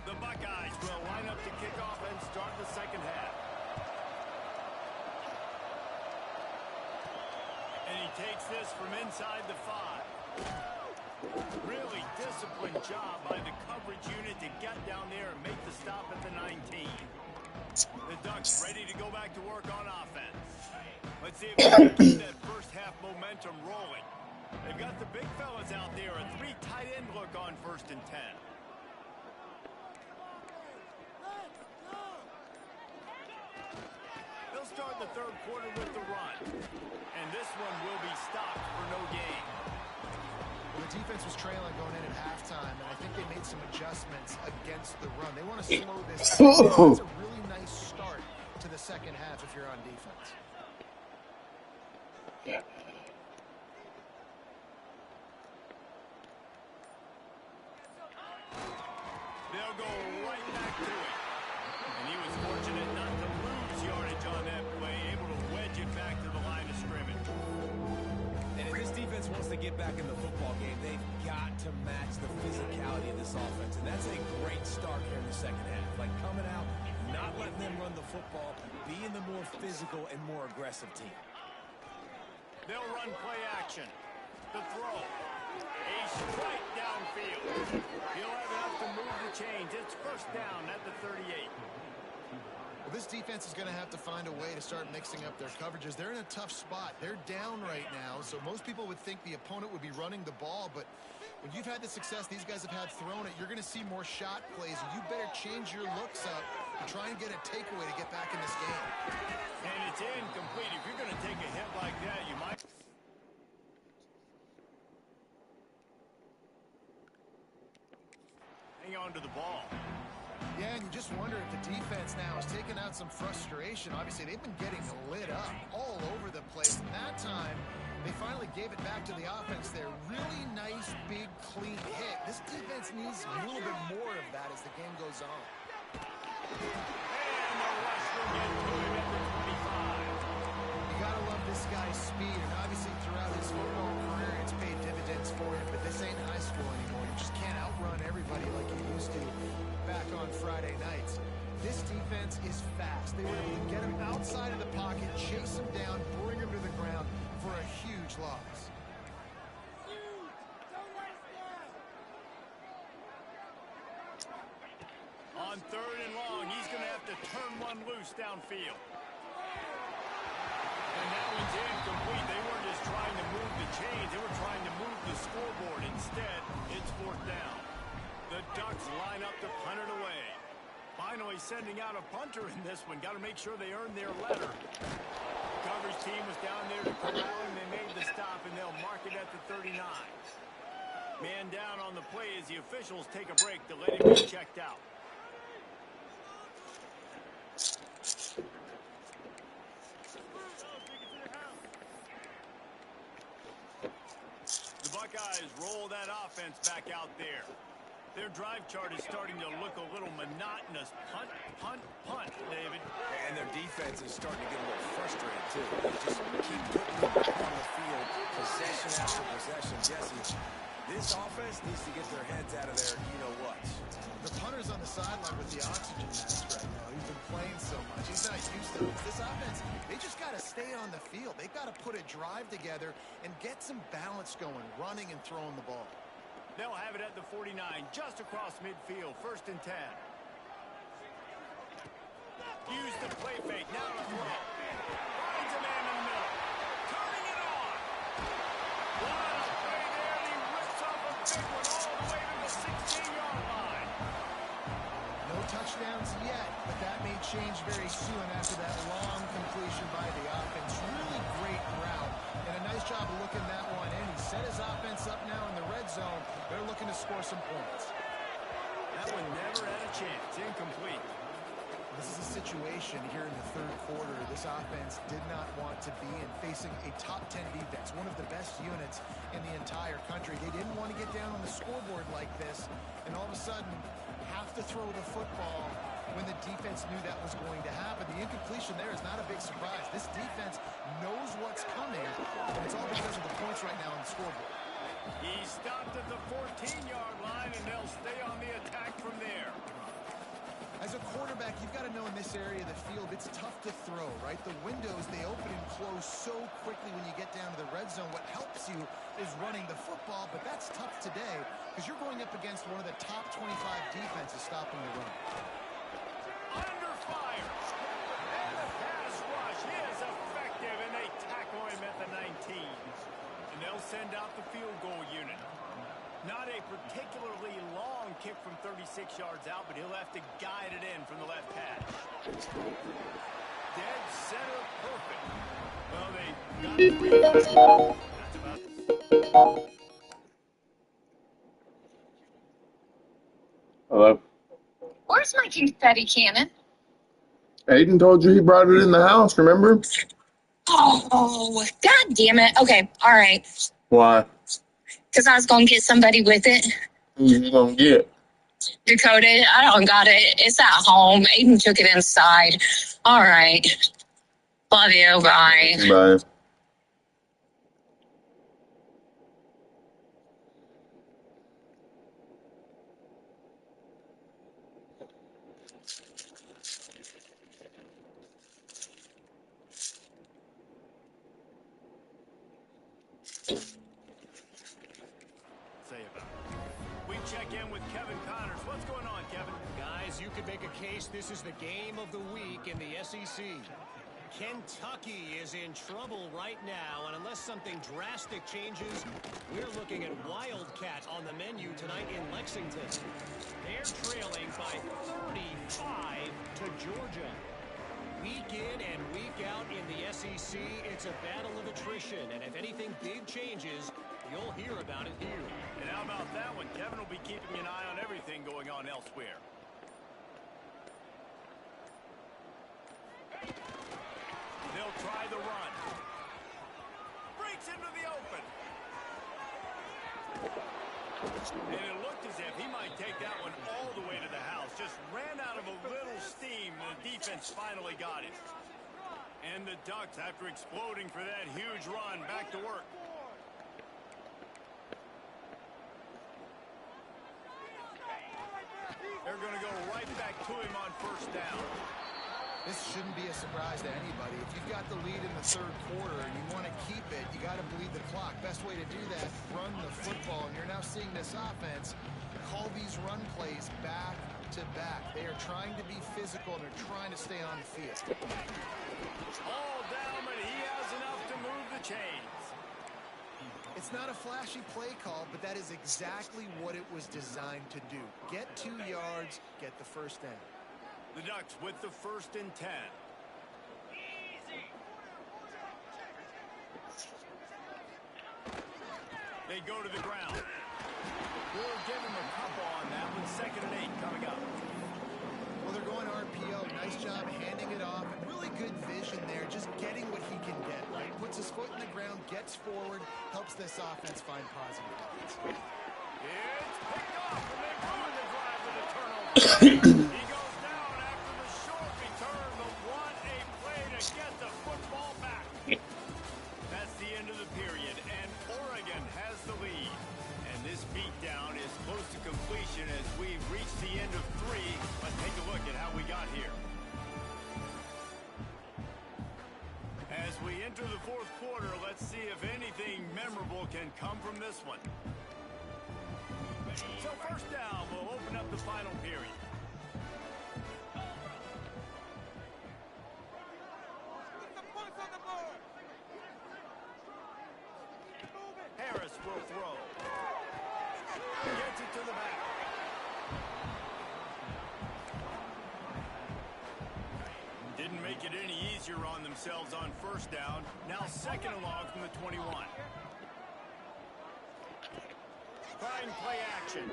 The Buckeyes will line up to kick off and start the second half. And he takes this from inside the 5. Really disciplined job by the coverage unit to get down there and make the stop at the 19. The Ducks ready to go back to work on offense. Let's see if they can keep that first half momentum rolling. They've got the big fellas out there, a 3 tight end look on 1st and 10. They'll start the third quarter with the run. And this one will be stopped for no gain. Well, the defense was trailing going in at halftime, and I think they made some adjustments against the run. They want to slow this down. It's a really nice start to the second half if you're on defense. They'll go right back to it. And he was fortunate not to lose yardage on that play, able to wedge it back to the line of scrimmage. And if this defense wants to get back in the football game, they've got to match the physicality of this offense. And that's a great start here in the second half. Like coming out, not letting them run the football, being the more physical and more aggressive team. They'll run play action. The throw. A strike downfield. He'll have enough to move the chains. It's first down at the 38. Well, this defense is going to have to find a way to start mixing up their coverages. They're in a tough spot. They're down right now, so most people would think the opponent would be running the ball, but when you've had the success these guys have had throwing it, you're going to see more shot plays, and you better change your looks up and try and get a takeaway to get back in this game. And it's incomplete. If you're going to take a hit like that, you might... hang on to the ball. Yeah, and you just wonder if the defense now has taken out some frustration. Obviously, they've been getting lit up all over the place. And that time, they finally gave it back to the offense there. Really nice, big, clean hit. This defense needs a little bit more of that as the game goes on. And the rush will get to him at the 25. You gotta love this guy's speed, and obviously throughout his football career, it's paid dividends for him. But this ain't high school anymore. You just can't outrun everybody like you used to back on Friday nights. This defense is fast. They were able to get him outside of the pocket, chase him down, bring him to the ground for a huge loss. On 3rd and long, he's going to have to turn one loose downfield. And that one's incomplete. They weren't just trying to move the chains. They were trying to move the scoreboard. Instead, it's 4th down. The Ducks line up to punt it away. Finally sending out a punter in this one. Got to make sure they earn their letter. Coverage team was down there to corral him. They made the stop, and they'll mark it at the 39. Man down on the play as the officials take a break to let him be checked out. The Buckeyes roll that offense back out there. Their drive chart is starting to look a little monotonous. Punt, punt, punt, David. And their defense is starting to get a little frustrated, too. They just keep putting them back on the field, possession after possession. Jesse, this offense needs to get their heads out of their you-know-what. The punter's on the sideline with the oxygen mask right now. He's been playing so much. He's not used to it. This offense, they just got to stay on the field. They've got to put a drive together and get some balance going, running and throwing the ball. They'll have it at the 49, just across midfield, 1st and 10. Use the play fake, now to throw. Finds a man in the middle. Turning it on. What a play there, and he rips off a big one all the way to the 16-yard line. No touchdowns yet, but that may change very soon after that long completion by the offense. Really great route, and a nice job of looking that one in. He set his offense up now in the red zone. They're looking to score some points. That one never had a chance. Incomplete. This is a situation here in the 3rd quarter this offense did not want to be in, facing a top 10 defense, one of the best units in the entire country. They didn't want to get down on the scoreboard like this, and all of a sudden have to throw the football when the defense knew that was going to happen. The incompletion there is not a big surprise. This defense knows what's coming, and it's all because of the points right now on the scoreboard. He stopped at the 14-yard line, and they'll stay on the attack from there. As a quarterback, you've got to know in this area of the field, it's tough to throw, right? The windows, they open and close so quickly when you get down to the red zone. What helps you is running the football, but that's tough today because you're going up against one of the top 25 defenses stopping the run. Under fire. And the pass rush is effective, and they tackle him at the 19. And they'll send out the field goal unit. Not a particularly long kick from 36 yards out, but he'll have to guide it in from the left hash. Dead center perfect. Well, they got 3. That's about. Hello? Where's my confetti cannon? Aiden told you he brought it in the house, remember? Oh, God damn it. Okay, all right. Why? Because I was going to get somebody with it. Who you gonna get? Dakota, I don't got it. It's at home. Aiden took it inside. All right. Love you. Bye. Bye. Say about it. We check in with Kevin Connors. What's going on, Kevin? Guys, you could make a case this is the game of the week in the SEC. Kentucky is in trouble right now, and unless something drastic changes, we're looking at Wildcat on the menu tonight in Lexington. They're trailing by 35 to Georgia. Week in and week out in the SEC, it's a battle of attrition, and if anything big changes, you'll hear about it here. And how about that one? Kevin will be keeping an eye on everything going on elsewhere. They'll try the run. Breaks into the open. And it looked as if he might take that one all the way to the house. Just ran out of a little steam, and the defense finally got it. And the Ducks, after exploding for that huge run, back to work. They're going to go right back to him on first down. This shouldn't be a surprise to anybody. If you've got the lead in the third quarter and you want to keep it, you got to bleed the clock. Best way to do that, run the football. And you're now seeing this offense call these run plays back to back. They are trying to be physical and they're trying to stay on the field. All down, but he has enough to move the chains. It's not a flashy play call, but that is exactly what it was designed to do. Get 2 yards, get the first down. The Ducks with the 1st and 10. They go to the ground. We'll give him a couple on that one. 2nd and 8 coming up. Well, they're going RPO. Nice job handing it off. And really good vision there. Just getting what he can get, right? Puts his foot in the ground, gets forward, helps this offense find positive points. It's picked off, and they ruin the drive with a turnover. He goes down after the short return, but what a play to get the football back. That's the end of the period, and Oregon has the lead. And this beatdown is close to completion as we've reached the end of 3. But take a look at how we got here. As we enter the 4th quarter, let's see if anything memorable can come from this one. So first down, we'll open up the final period. Harris will throw. Gets it to the back. Didn't make it any easier on themselves on first down. Now 2nd and long from the 21. Trying play action.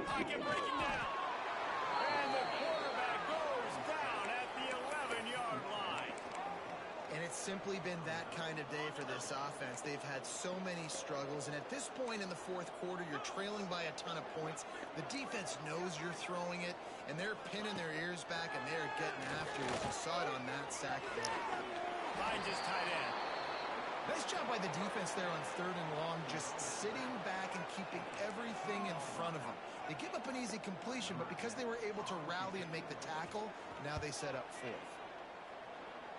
Pocket breaking down. And the quarterback goes down at the 11-yard line. And it's simply been that kind of day for this offense. They've had so many struggles, and at this point in the 4th quarter, you're trailing by a ton of points. The defense knows you're throwing it, and they're pinning their ears back, and they're getting after it. You saw it on that sack there. Finds his tight end. Nice job by the defense there on 3rd and long, just sitting back and keeping everything in front of them. They give up an easy completion, but because they were able to rally and make the tackle, now they set up 4th.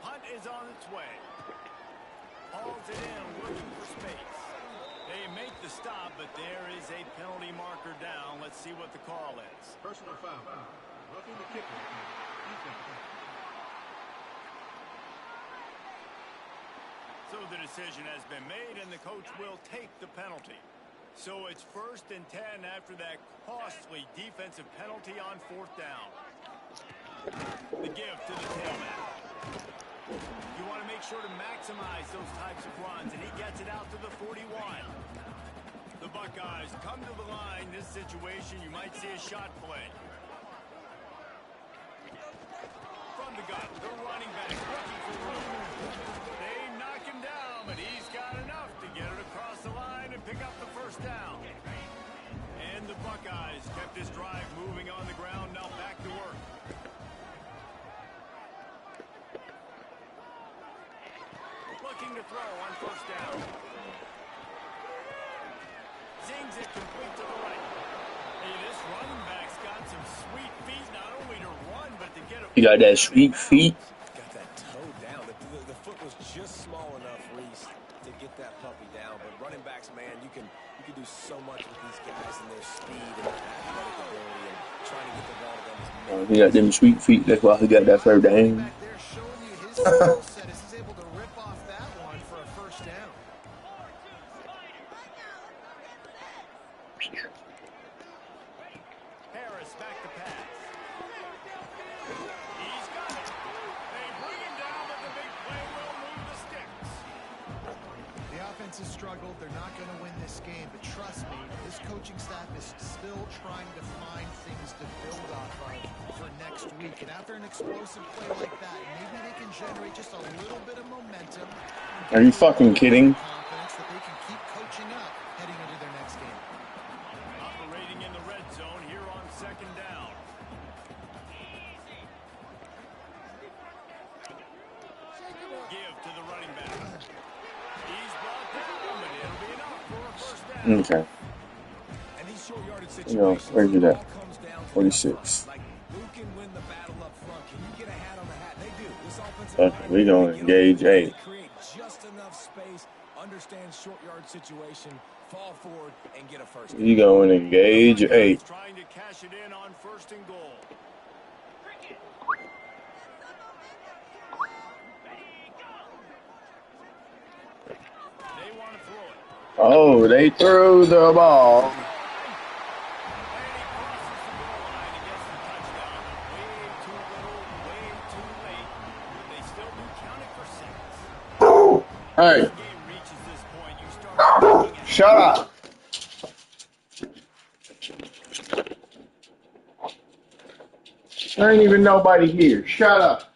Hunt is on its way. Hauls it in, looking for space. They make the stop, but there is a penalty marker down. Let's see what the call is. Personal foul. Roughing the kicker. So the decision has been made, and the coach will take the penalty. So it's 1st and 10 after that costly defensive penalty on 4th down. The give to the tailback. You want to make sure to maximize those types of runs, and he gets it out to the 41. The Buckeyes come to the line. This situation, you might see a shot play. From the gun, the running back looking for room. They knock him down, but he's got enough to get it across the line and pick up the 1st down. And the Buckeyes kept this drive moving on the ground. Now back to work. Looking to throw on 1st down. Zings it complete to the right. Hey, this running back's got some sweet feet, not only to run, but to get a... You got that sweet feet. Got that toe down. The foot was just small enough, Reese, to get that puppy down. But running backs, man, you can do so much with these guys and their speed and athletic ability and trying to get the ball to them. He got them sweet feet. That's why he got that 1st down. Back there showing you his skill set as he's able to rip off that one for a 1st down. Harris back to pass. He's got it. They bring him down, but the big play will move the sticks. The offense has struggled. They're not going to win this game, but trust me, this coaching staff staff is still trying to find things to build off of for next week. And after an explosive play like that, maybe they can generate just a little bit of momentum. Are you fucking kidding? Confidence that they can keep coaching up heading into their next game. Operating in the red zone here on second down. Give to the running back. He's brought down, but it'll be enough for a first down. Okay. And these short yardage You know, situations, where's it it at? all comes down to 46. like who can win the battle up front? Can you get a hat on the hat? They do. This offensive Fuck it, line, we gonna they get engage over, 8. They create just enough space, understand short yard situation, fall forward, and get a first down. You going to engage 8. Trying to cash it in on first and goal. They want to throw it. Oh, they threw the ball. And he crosses the goal line and gets the touchdown. Way too little, way too late. They still do count it for seconds. Hey, The game reaches this point, you start looking at shut up. There ain't even nobody here. Shut up.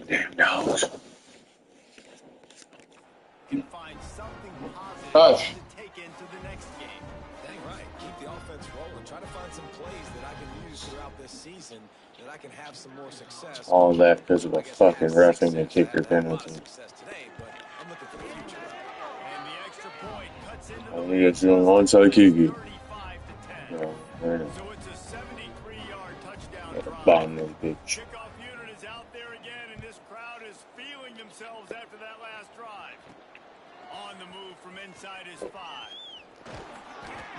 Damn dogs. can find something positive Hush. to take into the next game. Dang right. Keep the offense rolling. Try to find some plays that I can use throughout this season that I can have some more success. All that because of a fucking roughing the kicker I had a lot of penalty. success today, but I'm looking for the future. And the extra point cuts into the I think it's doing onside kick. 35 to 10. No, there it is. So it's a 73-yard touchdown At the drive. bottom of the bitch. Kickoff unit is out there again, and this crowd is feeling themselves after that last drive. On the move from inside his 5.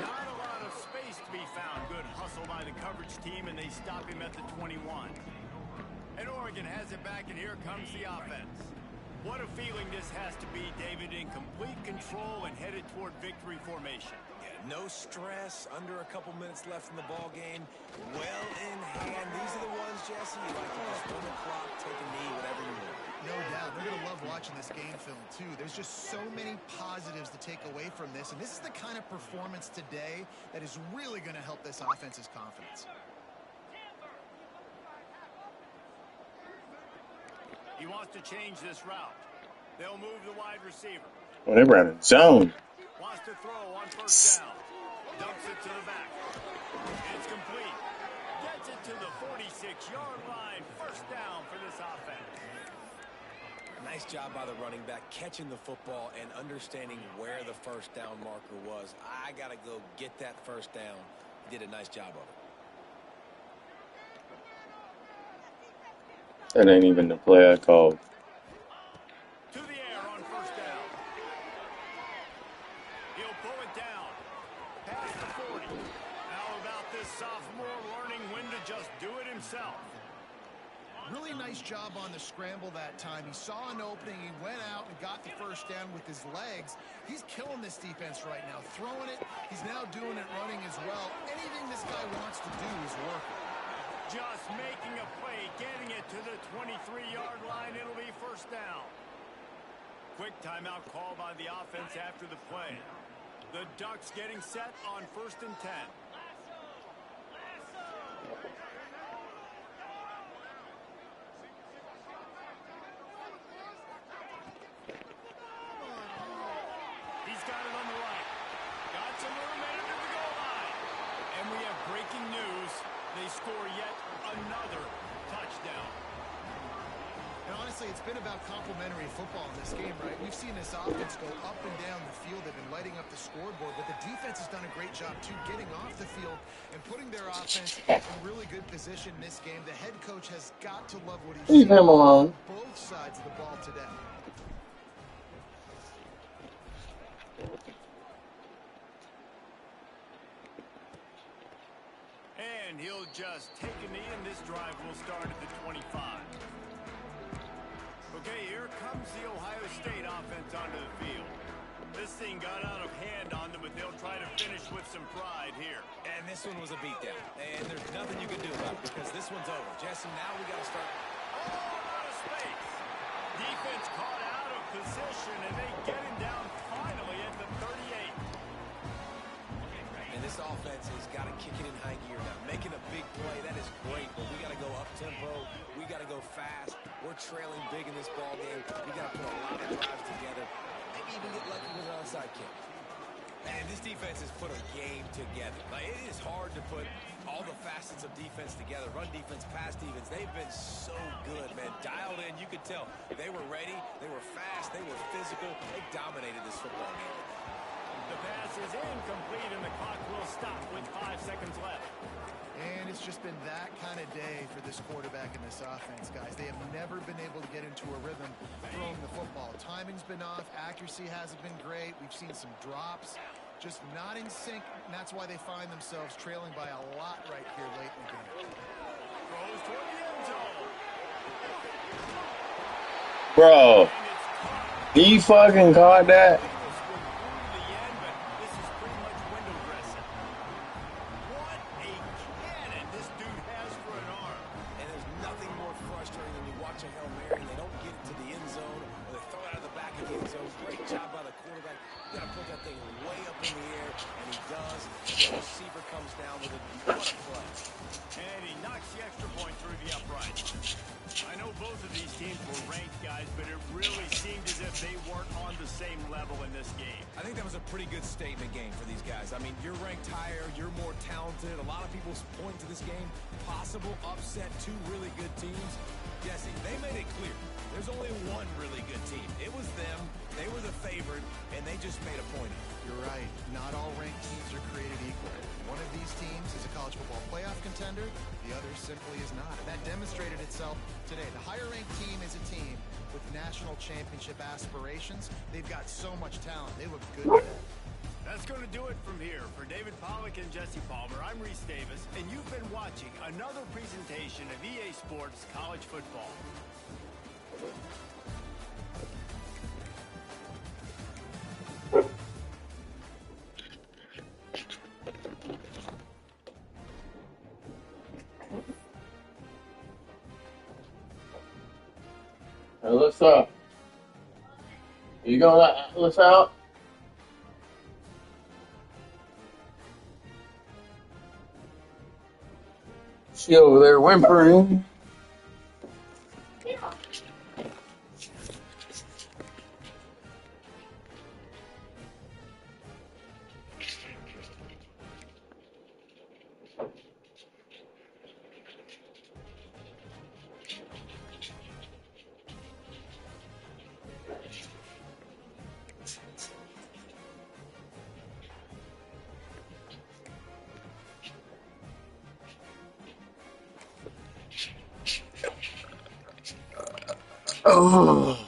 Not a lot of space to be found. Good hustle by the coverage team, and they stop him at the 21. And Oregon has it back, and here comes the offense. What a feeling this has to be, David, in complete control and headed toward victory formation. Yeah, no stress, under a couple minutes left in the ball game. Well in hand. These are the ones, Jesse, you like to just run the clock, take a knee, whatever you want. No doubt. They're going to love watching this game film, too. There's just so many positives to take away from this. And this is the kind of performance today that is really going to help this offense's confidence. He wants to change this route. They'll move the wide receiver. Oh, they ran a zone. Wants to throw on first down. Dumps it to the back. It's complete. Gets it to the 46-yard line. First down for this offense. Nice job by the running back, catching the football and understanding where the first down marker was. I got to go get that first down. He did a nice job of it. That ain't even the play I called. To the air on first down. He'll pull it down. Past the 40. How about this sophomore learning when to just do it himself? Really nice job on the scramble that time. He saw an opening. He went out and got the first down with his legs. He's killing this defense right now. Throwing it. He's now doing it running as well. Anything this guy wants to do is working. Just making a play, getting it to the 23-yard line. It'll be first down. Quick timeout call by the offense after the play. The Ducks getting set on first and 10. He's got it on the right. Got some room under the goal line. And we have breaking news. They score yet another touchdown. And honestly, it's been about complementary football in this game, right? We've seen this offense go up and down the field. They've been lighting up the scoreboard, but the defense has done a great job, too, getting off the field and putting their offense in really good position in this game. The head coach has got to love what he's Leave seen him alone. on both sides of the ball today. And and he'll just take a knee, and this drive will start at the 25. Okay, here comes the Ohio State offense onto the field. This thing got out of hand on them, but they'll try to finish with some pride here. And this one was a beatdown. And there's nothing you can do about it because this one's over. Jesse, now we got to start. Oh, out of space. Defense caught out of position, and they get him down finally at the 38. And this offense has got to kick it in high gear now. Making a big play, that is great, but we got to go up-tempo. We got to go fast. We're trailing big in this ball game. We got to put a lot of drives together. Maybe even get lucky with an onside kick. And this defense has put a game together. Like, it is hard to put all the facets of defense together. Run defense, pass defense. They've been so good, man. Dialed in, you could tell. They were ready. They were fast. They were physical. They dominated this football game. The pass is incomplete, and the clock will stop with 5 seconds left. And it's just been that kind of day for this quarterback and this offense, guys. They have never been able to get into a rhythm throwing the football. Timing's been off. Accuracy hasn't been great. We've seen some drops. Just not in sync, and that's why they find themselves trailing by a lot right here late in the game. Throws toward the end zone. Bro, he fucking caught that? This is pretty much window dressing. What a cannon this dude has for an arm. And there's nothing more frustrating than you watch a Hail Mary and they don't get it to the end zone or they throw it out of the back of the end zone. Great job by the quarterback. You got to put that thing way up in the air, and he does. The receiver comes down with it. What a play. And he knocks the extra point through the upright. I know both of these teams were ranked, guys, but it really seemed as if they weren't on the same level in this game. I think that was a pretty good statement game for these guys. I mean, you're ranked higher, you're more talented. A lot of people point to this game. Possible upset, 2 really good teams. Jesse, they made it clear. There's only one really good team. It was them. They were the favorite, and they just made a point of it. You're right. Not all ranked teams are created equal. One of these teams is a college football playoff contender. The other simply is not. And that demonstrated itself today. The higher-ranked team is a team with national championship aspirations. They've got so much talent. They look good today. That's going to do it from here. For David Pollack and Jesse Palmer, I'm Reese Davis, and you've been watching another presentation of EA Sports College Football. Hey, what's up? You gonna let Atlas out? She over there whimpering. Oh.